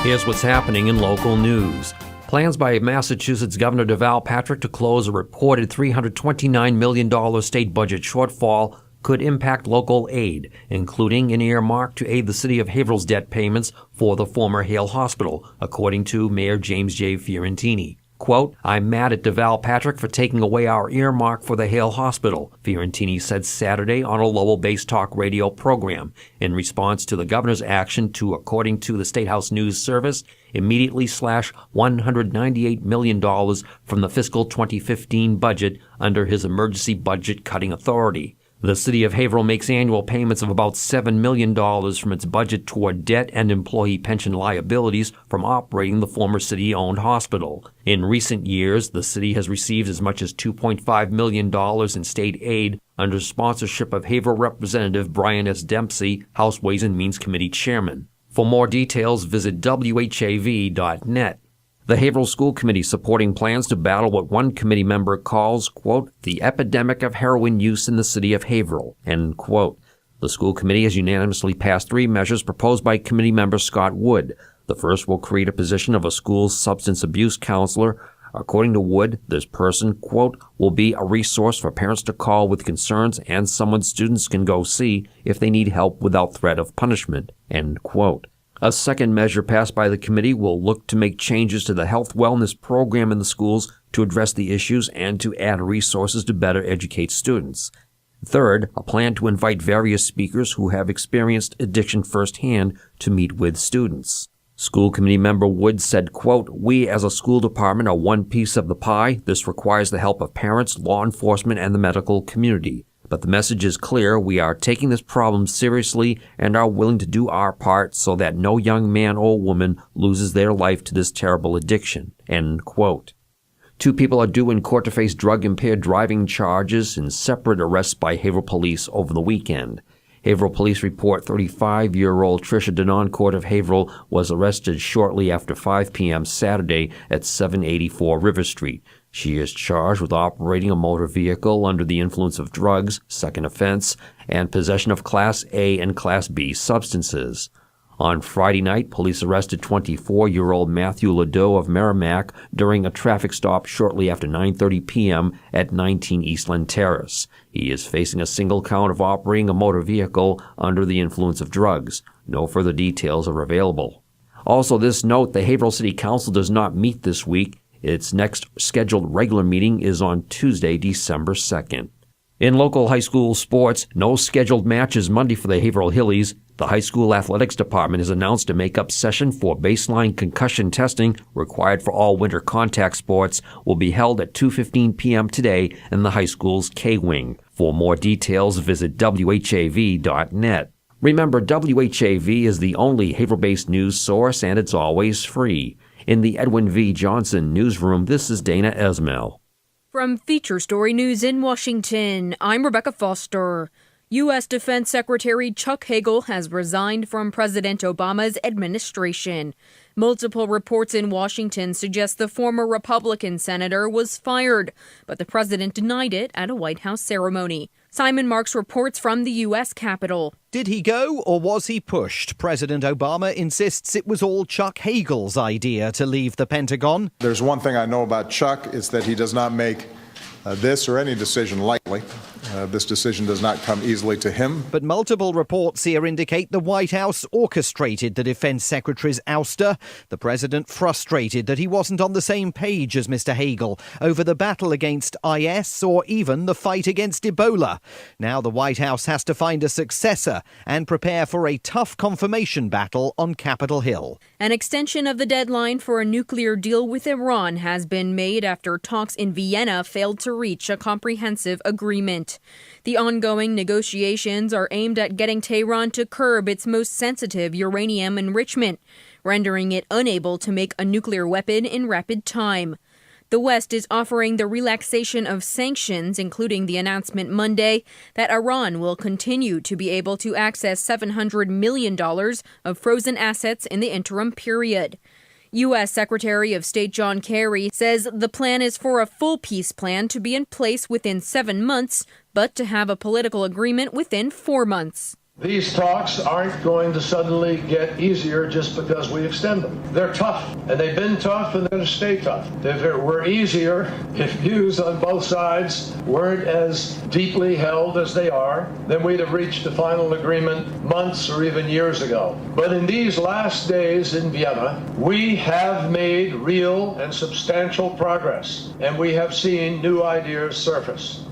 Here's what's happening in local news. Plans by Massachusetts Governor Deval Patrick to close a reported $329 million state budget shortfall could impact local aid, including an earmark to aid the city of Haverhill's debt payments for the former Hale Hospital, according to Mayor James J. Fiorentini. Quote, "I'm mad at Deval Patrick for taking away our earmark for the Hale Hospital," Fiorentini said Saturday on a Lowell-based talk radio program in response to the governor's action to, according to the State House News Service, immediately slash $198 million from the fiscal 2015 budget under his emergency budget cutting authority. The city of Haverhill makes annual payments of about $7 million from its budget toward debt and employee pension liabilities from operating the former city-owned hospital. In recent years, the city has received as much as $2.5 million in state aid under sponsorship of Haverhill Representative Brian S. Dempsey, House Ways and Means Committee Chairman. For more details, visit whav.net. The Haverhill School Committee supporting plans to battle what one committee member calls, quote, the epidemic of heroin use in the city of Haverhill, end quote. The school committee has unanimously passed 3 measures proposed by committee member Scott Wood. The first will create a position of a school's substance abuse counselor. According to Wood, this person, quote, will be a resource for parents to call with concerns and someone students can go see if they need help without threat of punishment, end quote. A second measure passed by the committee will look to make changes to the health wellness program in the schools to address the issues and to add resources to better educate students. Third, a plan to invite various speakers who have experienced addiction firsthand to meet with students. School committee member Wood said, quote, we as a school department are one piece of the pie. This requires the help of parents, law enforcement, and the medical community. But the message is clear. We are taking this problem seriously and are willing to do our part so that no young man or woman loses their life to this terrible addiction." End quote. 2 people are due in court to face drug-impaired driving charges in separate arrests by Haverhill police over the weekend. Haverhill police report 35-year-old Tricia Denoncourt of Haverhill was arrested shortly after 5 p.m. Saturday at 784 River Street. She is charged with operating a motor vehicle under the influence of drugs, second offense, and possession of Class A and Class B substances. On Friday night, police arrested 24-year-old Matthew Ladeau of Merrimack during a traffic stop shortly after 9:30 p.m. at 19 Eastland Terrace. He is facing a single count of operating a motor vehicle under the influence of drugs. No further details are available. Also, this note, the Haverhill City Council does not meet this week. Its next scheduled regular meeting is on Tuesday, December 2nd. In local high school sports, no scheduled matches Monday for the Haverhill Hillies. The high school athletics department has announced a make-up session for baseline concussion testing required for all winter contact sports will be held at 2:15 p.m. today in the high school's K-Wing. For more details, visit WHAV.net. Remember, WHAV is the only Haverhill-based news source, and it's always free. In the Edwin V. Johnson newsroom, this is Dana Esmel.
From Feature Story News in Washington, I'm Rebecca Foster. U.S. Defense Secretary Chuck Hagel has resigned from President Obama's administration. Multiple reports in Washington suggest the former Republican senator was fired, but the president denied it at a White House ceremony. Simon Marks reports from the U.S. Capitol.
Did he go or was he pushed? President Obama insists it was all Chuck Hagel's idea to leave the Pentagon.
There's one thing I know about Chuck, is that he does not make this or any decision lightly. This decision does not come easily to him.
But multiple reports here indicate the White House orchestrated the defense secretary's ouster. The president frustrated that he wasn't on the same page as Mr. Hagel over the battle against IS or even the fight against Ebola. Now the White House has to find a successor and prepare for a tough confirmation battle on Capitol Hill.
An extension of the deadline for a nuclear deal with Iran has been made after talks in Vienna failed to reach a comprehensive agreement. The ongoing negotiations are aimed at getting Tehran to curb its most sensitive uranium enrichment, rendering it unable to make a nuclear weapon in rapid time. The West is offering the relaxation of sanctions, including the announcement Monday that Iran will continue to be able to access $700 million of frozen assets in the interim period. U.S. Secretary of State John Kerry says the plan is for a full peace plan to be in place within 7 months, but to have a political agreement within 4 months.
These talks aren't going to suddenly get easier just because we extend them. They're tough, and they've been tough, and they're going to stay tough. If it were easier, if views on both sides weren't as deeply held as they are, then we'd have reached a final agreement months or even years ago. But in these last days in Vienna, we have made real and substantial progress, and we have seen new ideas surface.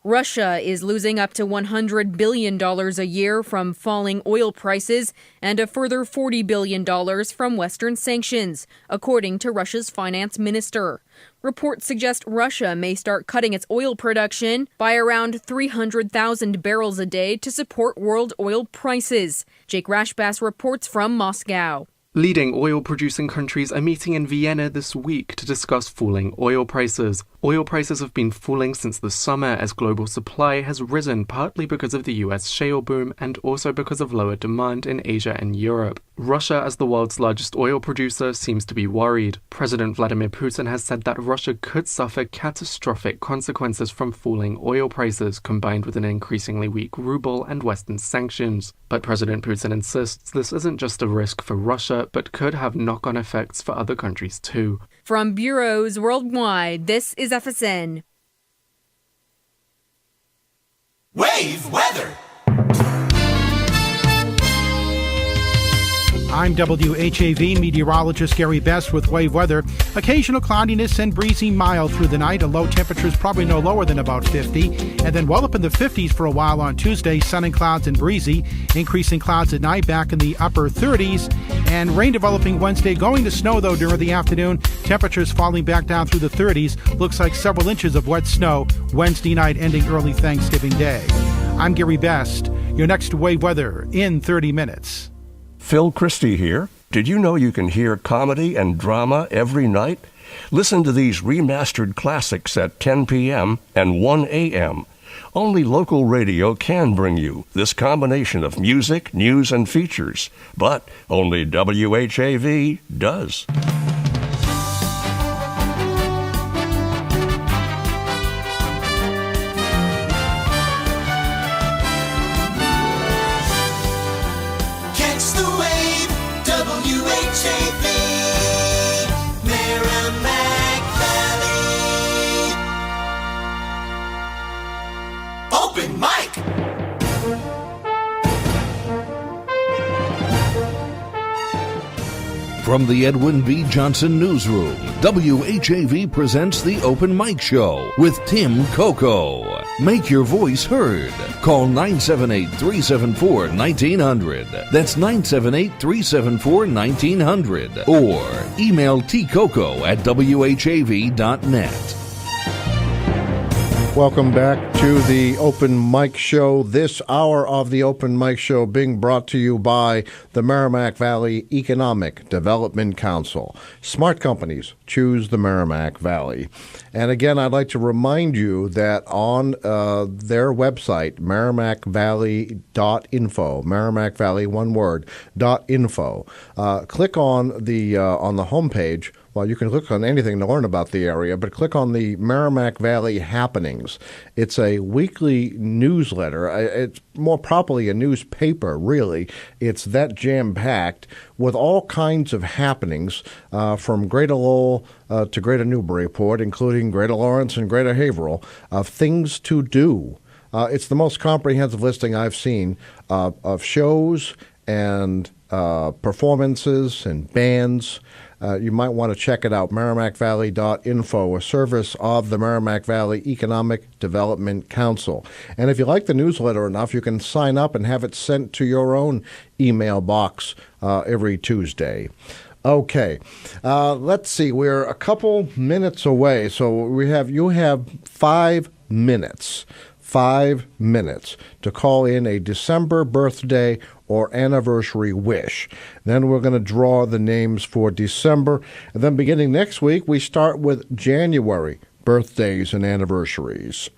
Russia is losing up to $100 billion a year from falling oil prices and a further $40 billion from Western sanctions, according to Russia's finance minister. Reports suggest Russia may start cutting its oil production by around 300,000 barrels a day to support world oil prices. Jake Rashbass reports from Moscow.
Leading oil-producing countries are meeting in Vienna this week to discuss falling oil prices. Oil prices have been falling since the summer as global supply has risen, partly because of the US shale boom and also because of lower demand in Asia and Europe. Russia, as the world's largest oil producer, seems to be worried. President Vladimir Putin has said that Russia could suffer catastrophic consequences from falling oil prices, combined with an increasingly weak ruble and Western sanctions. But President Putin insists this isn't just a risk for Russia, but could have knock-on effects for other countries too.
From bureaus worldwide, this is FSN.
WAVE weather.
I'm WHAV meteorologist Gary Best with WAVE weather. Occasional cloudiness and breezy mild through the night. A low temperature is probably no lower than about 50. And then well up in the 50s for a while on Tuesday. Sun and clouds and breezy. Increasing clouds at night back in the upper 30s. And rain developing Wednesday. Going to snow, though, during the afternoon. Temperatures falling back down through the 30s. Looks like several inches of wet snow Wednesday night, ending early Thanksgiving Day. I'm Gary Best. Your next WAVE weather in 30 minutes.
Phil Christie here. Did you know you can hear comedy and drama every night? Listen to these remastered classics at 10 p.m. and 1 a.m. Only local radio can bring you this combination of music, news, and features, but only WHAV does.
Catch the wave, WHAV, Merrimack Valley. Open mic.
From the Edwin B. Johnson Newsroom, WHAV presents the Open Mic Show with Tim Coco. Make your voice heard. Call 978-374-1900. That's 978-374-1900. Or email tcoco@whav.net.
Welcome back to the Open Mic Show. This hour of the Open Mic Show being brought to you by the Merrimack Valley Economic Development Council. Smart companies choose the Merrimack Valley. And again, I'd like to remind you that on their website, merrimackvalley.info, Merrimack Valley, one word, .info, click on the homepage. Well, you can click on anything to learn about the area, but click on the Merrimack Valley Happenings. It's a weekly newsletter. It's more properly a newspaper, really. It's that jam-packed with all kinds of happenings from Greater Lowell to Greater Newburyport, including Greater Lawrence and Greater Haverhill, of things to do. It's the most comprehensive listing I've seen of shows and performances and bands. You might want to check it out, merrimackvalley.info, a service of the Merrimack Valley Economic Development Council. And if you like the newsletter enough, you can sign up and have it sent to your own email box every Tuesday. Okay, let's see. We're a couple minutes away, so you have 5 minutes. 5 minutes to call in a December birthday or anniversary wish. Then we're going to draw the names for December. And then beginning next week, we start with January birthdays and anniversaries.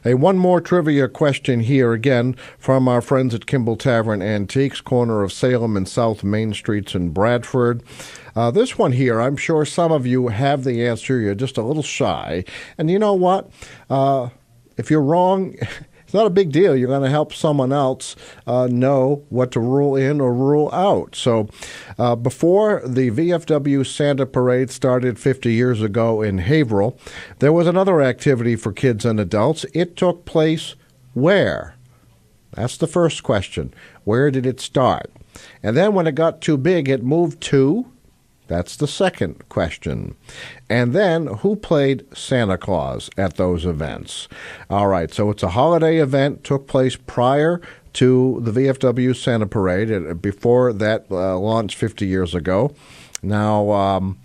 Hey, one more trivia question here again from our friends at Kimball Tavern Antiques, corner of Salem and South Main Streets in Bradford. This one here, I'm sure some of you have the answer. You're just a little shy. And you know what? If you're wrong, it's not a big deal. You're going to help someone else know what to rule in or rule out. So before the VFW Santa Parade started 50 years ago in Haverhill, there was another activity for kids and adults. It took place where? That's the first question. Where did it start? And then when it got too big, it moved to? That's the second question. And then, who played Santa Claus at those events? All right, so it's a holiday event, took place prior to the VFW Santa Parade, before that launched 50 years ago. Now, I'm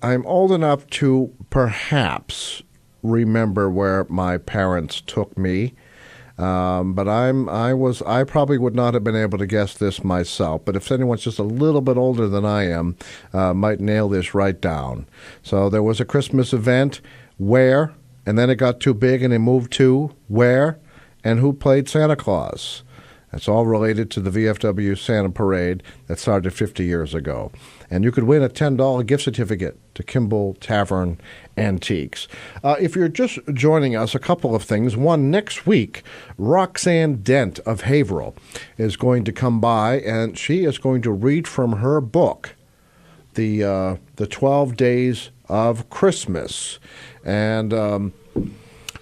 old enough to perhaps remember where my parents took me. But I probably would not have been able to guess this myself. But if anyone's just a little bit older than I am, might nail this right down. So there was a Christmas event, where, and then it got too big and it moved to where, and who played Santa Claus. That's all related to the VFW Santa Parade that started 50 years ago. And you could win a $10 gift certificate to Kimball Tavern Antiques. If you're just joining us, a couple of things. One, next week, Roxanne Dent of Haverhill is going to come by, and she is going to read from her book, The 12 Days of Christmas. And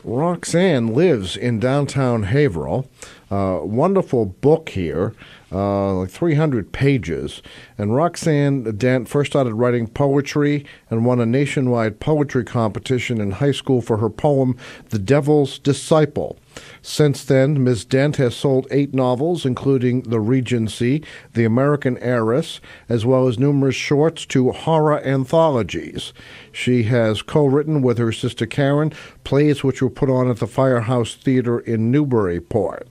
Roxanne lives in downtown Haverhill. wonderful book here, like 300 pages. And Roxanne Dent first started writing poetry and won a nationwide poetry competition in high school for her poem, The Devil's Disciple. Since then, Ms. Dent has sold 8 novels, including The Regency, The American Heiress, as well as numerous shorts to horror anthologies. She has co-written with her sister Karen plays which were put on at the Firehouse Theater in Newburyport.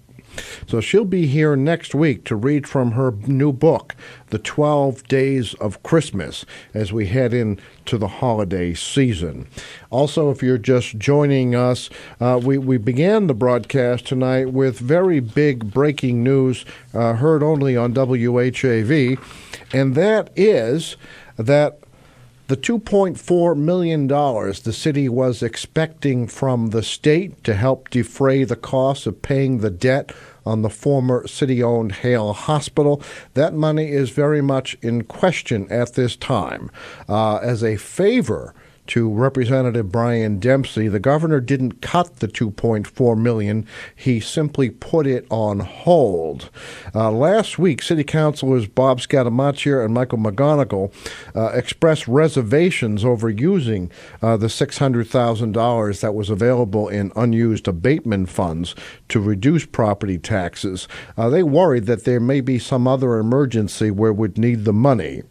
So she'll be here next week to read from her new book, The 12 Days of Christmas, as we head into the holiday season. Also, if you're just joining us, we began the broadcast tonight with very big breaking news heard only on WHAV, and that is that the $2.4 million the city was expecting from the state to help defray the costs of paying the debt on the former city-owned Hale Hospital, that money is very much in question at this time. As a favor to Representative Brian Dempsey, the governor didn't cut the $2.4 million. He simply put it on hold. Last week, City Councilors Bob Scatamaccia and Michael McGonigal expressed reservations over using the $600,000 that was available in unused abatement funds to reduce property taxes. They worried that there may be some other emergency where we'd need the money.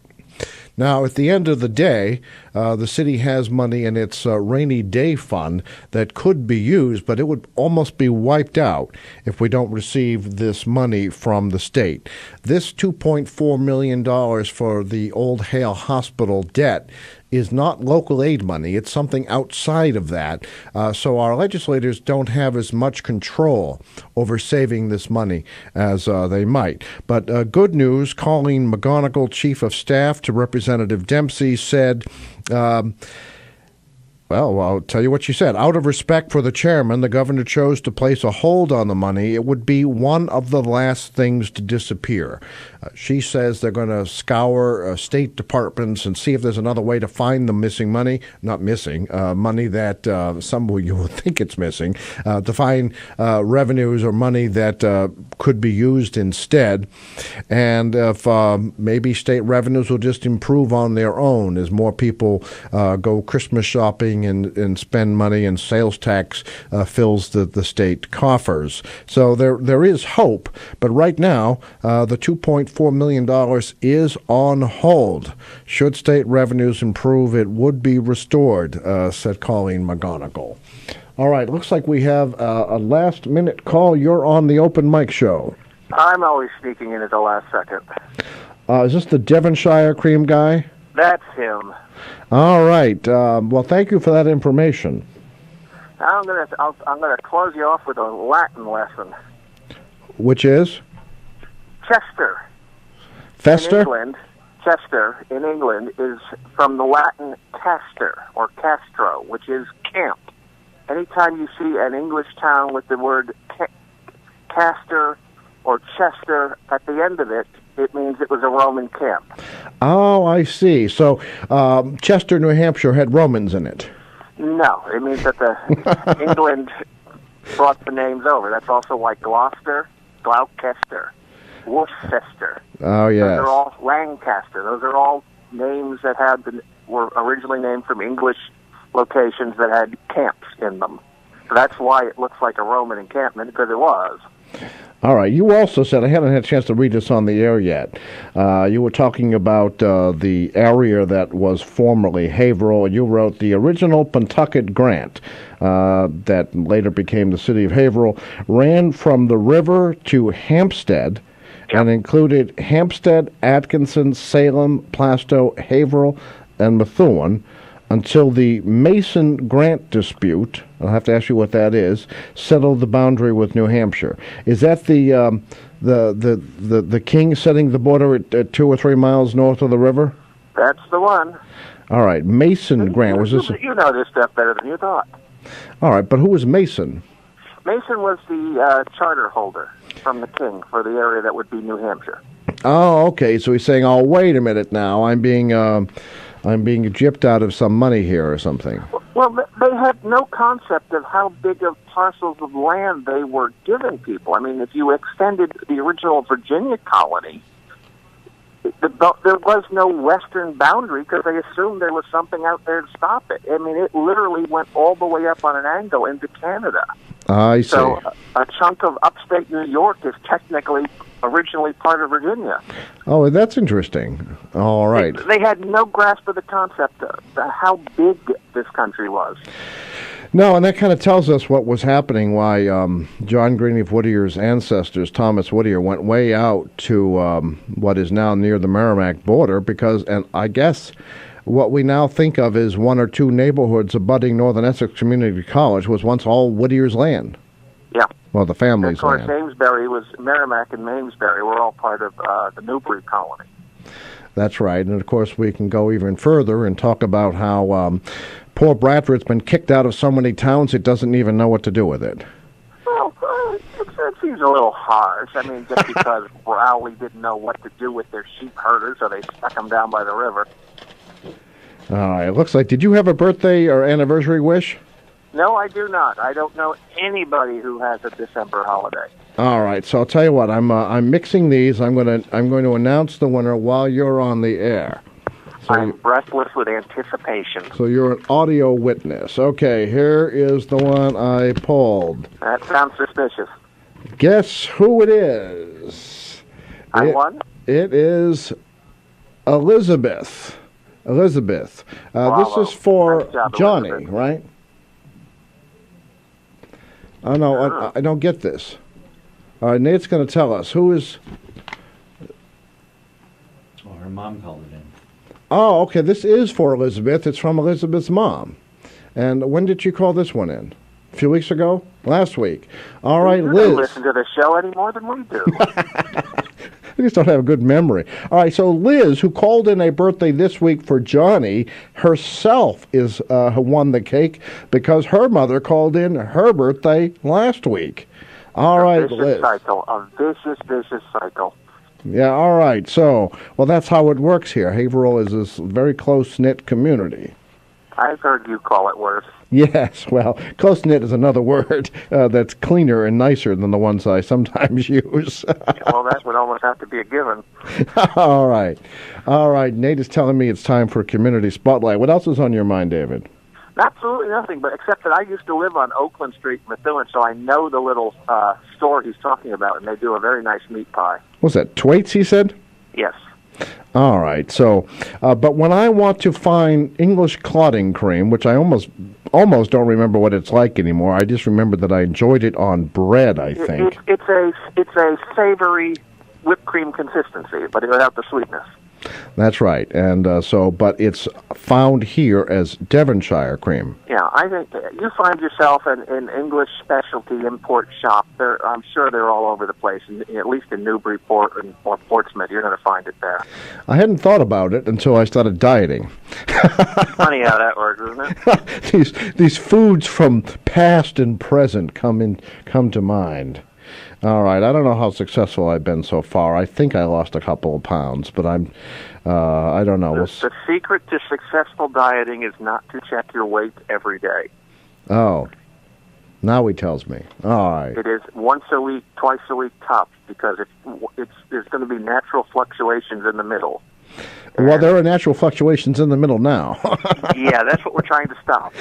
Now, at the end of the day, the city has money in its rainy day fund that could be used, but it would almost be wiped out if we don't receive this money from the state. This $2.4 million for the old Hale Hospital debt is not local aid money. It's something outside of that. So our legislators don't have as much control over saving this money as they might. But good news, Colleen McGonigal, Chief of Staff to Representative Dempsey, said, well, I'll tell you what she said. Out of respect for the chairman, the governor chose to place a hold on the money. It would be one of the last things to disappear. She says they're going to scour state departments and see if there's another way to find the missing money. Not missing, money that some of you will think it's missing, to find revenues or money that could be used instead. And if maybe state revenues will just improve on their own as more people go Christmas shopping and spend money, and sales tax fills the state coffers. So there is hope, but right now the $2.4 million is on hold. Should state revenues improve, it would be restored, said Colleen McGonigal. All right, looks like we have a last-minute call. You're on the Open Mic Show.
I'm always sneaking in at the last second.
Is this the Devonshire cream guy?
That's him.
All right. Well, thank you for that information.
I'm gonna close you off with a Latin lesson.
Which is?
Chester.
Fester?
In England, Chester in England is from the Latin castor or castro, which is camp. Anytime you see an English town with the word castor or Chester at the end of it, it means it was a Roman camp.
Oh, I see. So Chester, New Hampshire had Romans in it.
No, it means that the England brought the names over. That's also like Gloucester, Gloucester, Worcester.
Oh, yes.
Those are all Lancaster. Those are all names that were originally named from English locations that had camps in them. So that's why it looks like a Roman encampment, because it was.
All right. You also said, I haven't had a chance to read this on the air yet, you were talking about the area that was formerly Haverhill, and you wrote the original Pentucket Grant that later became the city of Haverhill, ran from the river to Hampstead and included Hampstead, Atkinson, Salem, Plastow, Haverhill, and Methuen, until the Mason-Grant dispute, I'll have to ask you what that is, settled the boundary with New Hampshire. Is that the king setting the border at 2 or 3 miles north of the river?
That's the one.
All right, Mason-Grant. Was this?
You know this stuff better than you thought.
All right, but who was Mason?
Mason was the charter holder from the king for the area that would be New Hampshire.
Oh, okay. So he's saying, "Oh, wait a minute now. I'm being gypped out of some money here or something."
Well, they had no concept of how big of parcels of land they were giving people. I mean, if you extended the original Virginia colony, there was no western boundary because they assumed there was something out there to stop it. I mean, it literally went all the way up on an angle into Canada.
I see.
So a chunk of upstate New York is technically originally part of Virginia.
Oh, that's interesting. All right.
They had no grasp of the concept of how big this country was.
No, and that kind of tells us what was happening, why John Greenleaf Whittier's ancestors, Thomas Whittier, went way out to what is now near the Merrimack border because, and I guess what we now think of as one or two neighborhoods abutting Northern Essex Community College was once all Whittier's land.
Yeah.
Well, the family's
of course,
land.
Amesbury was Merrimack and Amesbury were all part of the Newbury colony.
That's right. And, of course, we can go even further and talk about how poor Bradford's been kicked out of so many towns it doesn't even know what to do with it.
Well, it seems a little harsh. I mean, just because Rowley didn't know what to do with their sheep herders, so they stuck them down by the river.
All right. It looks like, did you have a birthday or anniversary wish?
No, I do not. I don't know anybody who has a December holiday.
All right, so I'll tell you what. I'm mixing these. I'm going to announce the winner while you're on the air. So
I'm breathless with anticipation.
So you're an audio witness. Okay, here is the one I pulled.
That sounds suspicious.
Guess who it is?
I won?
It is Elizabeth. Elizabeth. This is for
Nice job,
Johnny,
Elizabeth.
right? Oh, no, I don't get this. All right, Nate's going to tell us. Who is...
Well, her mom called it in.
Oh, okay, this is for Elizabeth. It's from Elizabeth's mom. And when did she call this one in? A few weeks ago? Last week. All right,
You
Liz.
don't listen to the show any more than we do.
I just don't have a good memory. All right, so Liz, who called in a birthday this week for Johnny, herself is who won the cake because her mother called in her birthday last week. All right,
vicious
Liz.
cycle. A vicious cycle.
Yeah, all right. So, well, that's how it works here. Haverhill is this very close-knit community.
I've heard you call it worse.
Yes, well, close-knit is another word that's cleaner and nicer than the ones I sometimes use.
Well, that would almost have to be a given.
All right. All right, Nate is telling me it's time for a community spotlight. What else is on your mind, David?
Absolutely nothing, but except that I used to live on Oakland Street in Methuen, so I know the little store he's talking about, and they do a very nice meat pie.
What's that, Thwaites, he said?
Yes.
All right, so, but when I want to find English clotting cream, which I almost don't remember what it's like anymore, I just remember that I enjoyed it on bread, I think.
It's a savory whipped cream consistency, but without the sweetness.
That's right, and but it's found here as Devonshire cream.
Yeah, I think you find yourself in English specialty import shop. I'm sure they're all over the place, at least in Newburyport or Portsmouth. You're going to find it there.
I hadn't thought about it until I started dieting.
Funny how that works, isn't it?
These foods from past and present come to mind. All right, I don't know how successful I've been so far. I think I lost a couple of pounds, but I don't know.
The secret to successful dieting is not to check your weight every day.
Oh, now he tells me. All right.
It is once a week, twice a week tops, because there's going to be natural fluctuations in the middle.
Well, there are natural fluctuations in the middle now.
Yeah, that's what we're trying to stop.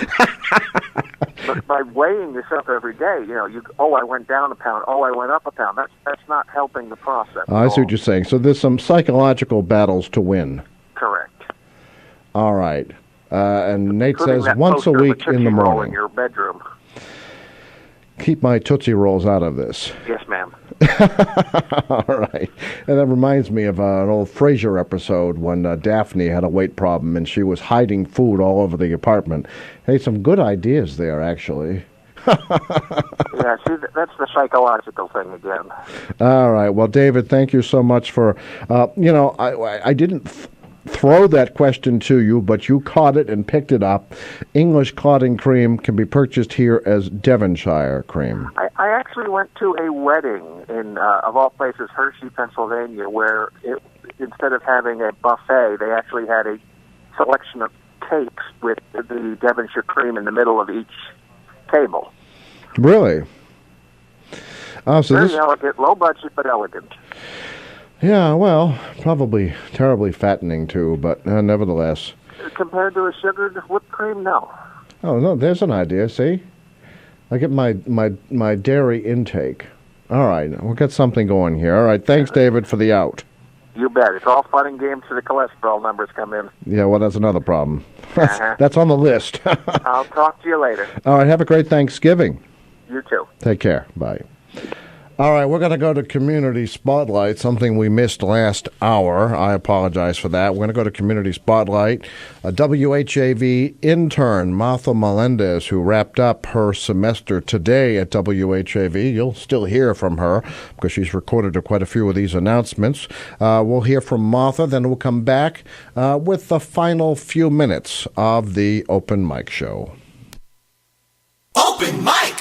But by weighing yourself every day, I went down a pound, I went up a pound. That's not helping the process.
I see what you're saying. So there's some psychological battles to win.
Correct.
All right. And Nate
Including
says
that
once a
poster of
week in
Tootsie
the
Roll
morning.
in your bedroom.
Keep my Tootsie Rolls out of this.
Yes, ma'am.
All right. And that reminds me of an old Frasier episode when Daphne had a weight problem and she was hiding food all over the apartment. Hey, some good ideas there, actually.
Yeah, see, that's the psychological thing again.
All right. Well, David, thank you so much for, I didn't throw that question to you, but you caught it and picked it up. English clotting cream can be purchased here as Devonshire cream.
I actually went to a wedding in, of all places, Hershey, Pennsylvania, where instead of having a buffet, they actually had a selection of tapes with the Devonshire cream in the middle of each table.
Really? Oh, so
Very
this,
elegant, low budget, but elegant.
yeah, well, probably terribly fattening too, but nevertheless.
Compared to a sugared whipped cream, no.
Oh, no, there's an idea, see? I get my dairy intake. All right, we'll get something going here. All right, thanks, David, for the out.
You bet. It's all fun and games till the cholesterol numbers come in.
Yeah, well, that's another problem. That's on the list.
I'll talk to you later.
All right, have a great Thanksgiving.
You too.
Take care. Bye. All right, we're going to go to Community Spotlight, something we missed last hour. I apologize for that. We're going to go to Community Spotlight. A WHAV intern, Martha Melendez, who wrapped up her semester today at WHAV. You'll still hear from her because she's recorded quite a few of these announcements. We'll hear from Martha, then we'll come back with the final few minutes of the Open Mic Show.
Open mic!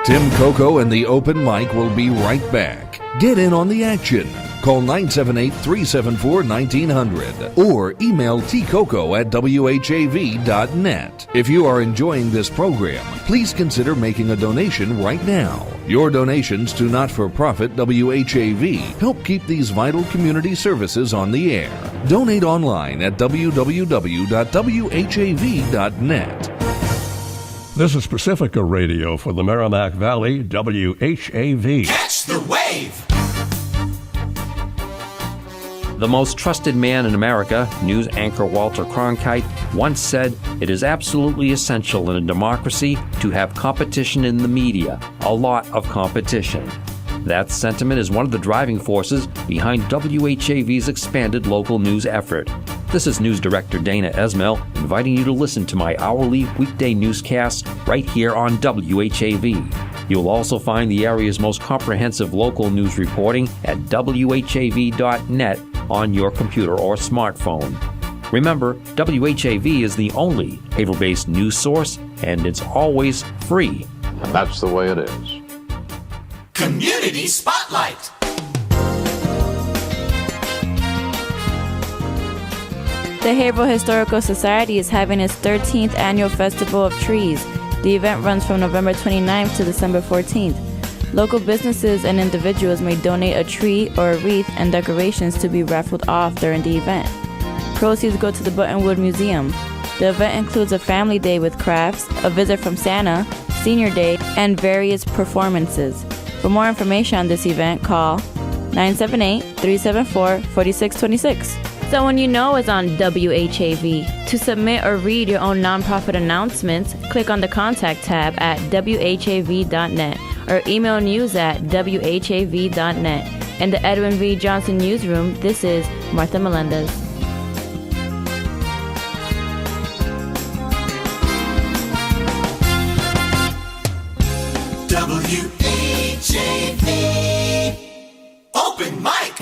Tim Coco and the Open Mic will be right back. Get in on the action. Call 978-374-1900 or email tcoco@whav.net. If you are enjoying this program, please consider making a donation right now. Your donations to not-for-profit WHAV help keep these vital community services on the air. Donate online at www.whav.net.
This is Pacifica Radio for the Merrimack Valley, WHAV.
Catch the wave!
The most trusted man in America, news anchor Walter Cronkite, once said, "It is absolutely essential in a democracy to have competition in the media, a lot of competition." That sentiment is one of the driving forces behind WHAV's expanded local news effort. This is News Director Dana Esmail inviting you to listen to my hourly weekday newscasts right here on WHAV. You'll also find the area's most comprehensive local news reporting at WHAV.net on your computer or smartphone. Remember, WHAV is the only Haverhill-based news source, and it's always free.
And that's the way it is.
Community Spotlight!
The Haverhill Historical Society is having its 13th annual Festival of Trees. The event runs from November 29th to December 14th. Local businesses and individuals may donate a tree or a wreath and decorations to be raffled off during the event. Proceeds go to the Buttonwood Museum. The event includes a family day with crafts, a visit from Santa, senior day, and various performances. For more information on this event, call 978-374-4626. Someone you know is on WHAV. To submit or read your own nonprofit announcements, click on the Contact tab at WHAV.net or email news at WHAV.net. In the Edwin V. Johnson Newsroom, this is Martha Melendez.
WHAV Open Mic!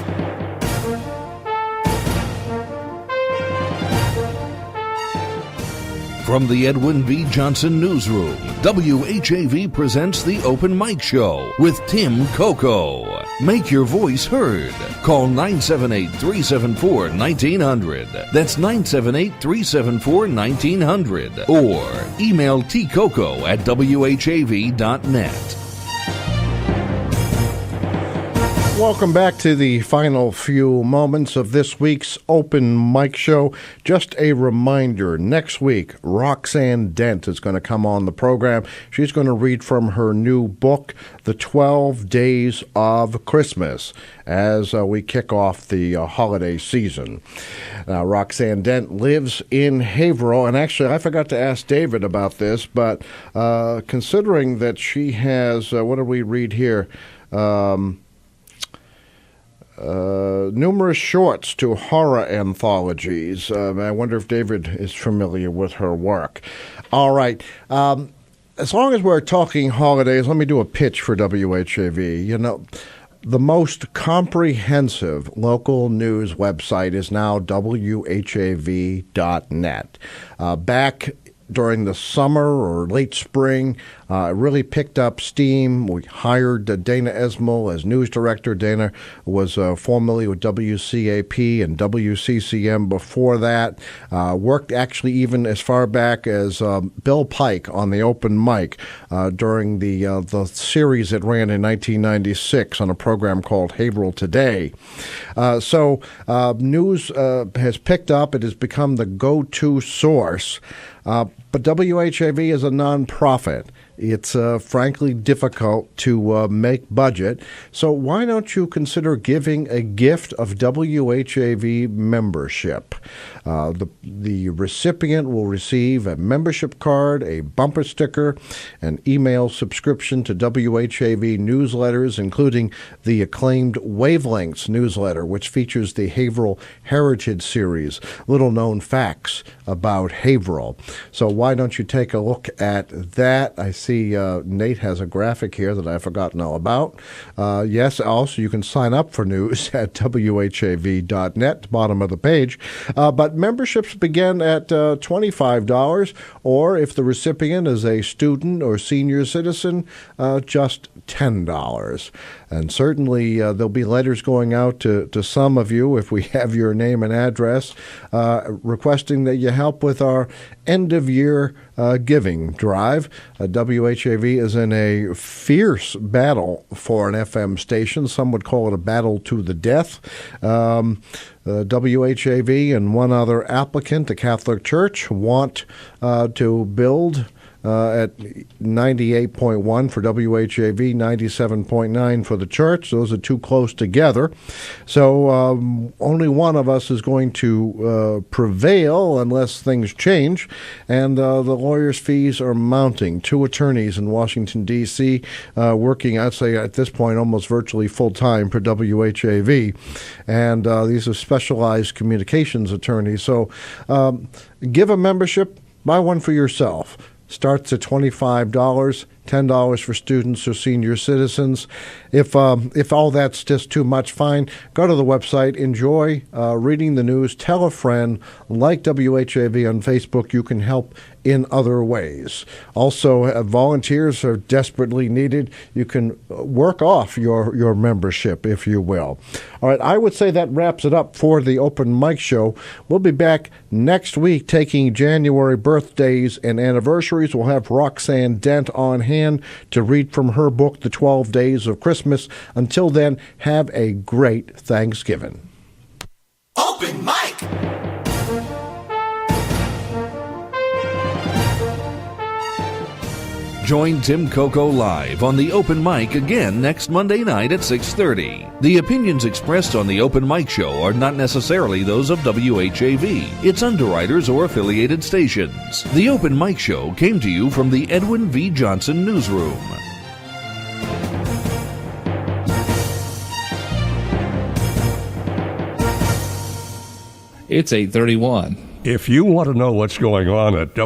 From the Edwin V. Johnson Newsroom, WHAV presents the Open Mic Show with Tim Coco. Make your voice heard. Call 978-374-1900. That's 978-374-1900. Or email tcoco@whav.net.
Welcome back to the final few moments of this week's Open Mic Show. Just a reminder, next week, Roxanne Dent is going to come on the program. She's going to read from her new book, The 12 Days of Christmas, as we kick off the holiday season. Roxanne Dent lives in Haverhill, and actually I forgot to ask David about this, but considering that she has, what did we read here? Numerous shorts to horror anthologies. I wonder if David is familiar with her work. All right. As long as we're talking holidays, let me do a pitch for WHAV. You know, the most comprehensive local news website is now WHAV.net. Back during the summer or late spring. It really picked up steam. We hired Dana Esmel as news director. Dana was formerly with WCAP and WCCM before that. Worked actually even as far back as Bill Pike on the open mic during the series that ran in 1996 on a program called Haverhill Today. So news has picked up. It has become the go-to source. But WHAV is a nonprofit. It's frankly difficult to make budget. So why don't you consider giving a gift of WHAV membership? The recipient will receive a membership card, a bumper sticker, an email subscription to WHAV newsletters, including the acclaimed Wavelengths newsletter, which features the Haverhill Heritage Series, little-known facts about Haverhill. So why don't you take a look at that? I see Nate has a graphic here that I forgot to know about. Yes, also you can sign up for news at WHAV.net, bottom of the page. But memberships begin at $25, or if the recipient is a student or senior citizen, just $10. And certainly there'll be letters going out to some of you, if we have your name and address, requesting that you help with our end-of-year giving drive. WHAV is in a fierce battle for an FM station. Some would call it a battle to the death. WHAV and one other applicant, the Catholic Church, want to build at 98.1 for WHAV, 97.9 for the church. Those are too close together. So only one of us is going to prevail unless things change. And the lawyers' fees are mounting. 2 attorneys in Washington, D.C., working, I'd say at this point, almost virtually full-time for WHAV. And these are specialized communications attorneys. So give a membership, buy one for yourself. Starts at $25, $10 for students or senior citizens. If all that's just too much, fine. Go to the website. Enjoy reading the news. Tell a friend. Like WHAV on Facebook. You can help in other ways. Also, volunteers are desperately needed. You can work off your membership, if you will. All right, I would say that wraps it up for the Open Mic Show. We'll be back next week taking January birthdays and anniversaries. We'll have Roxanne Dent on hand to read from her book, The 12 Days of Christmas. Until then, have a great Thanksgiving.
Open mic!
Join Tim Coco live on the Open Mic again next Monday night at 6:30. The opinions expressed on the Open Mic Show are not necessarily those of WHAV, its underwriters, or affiliated stations. The Open Mic Show came to you from the Edwin V. Johnson Newsroom.
It's 8:31.
If you want to know what's going on at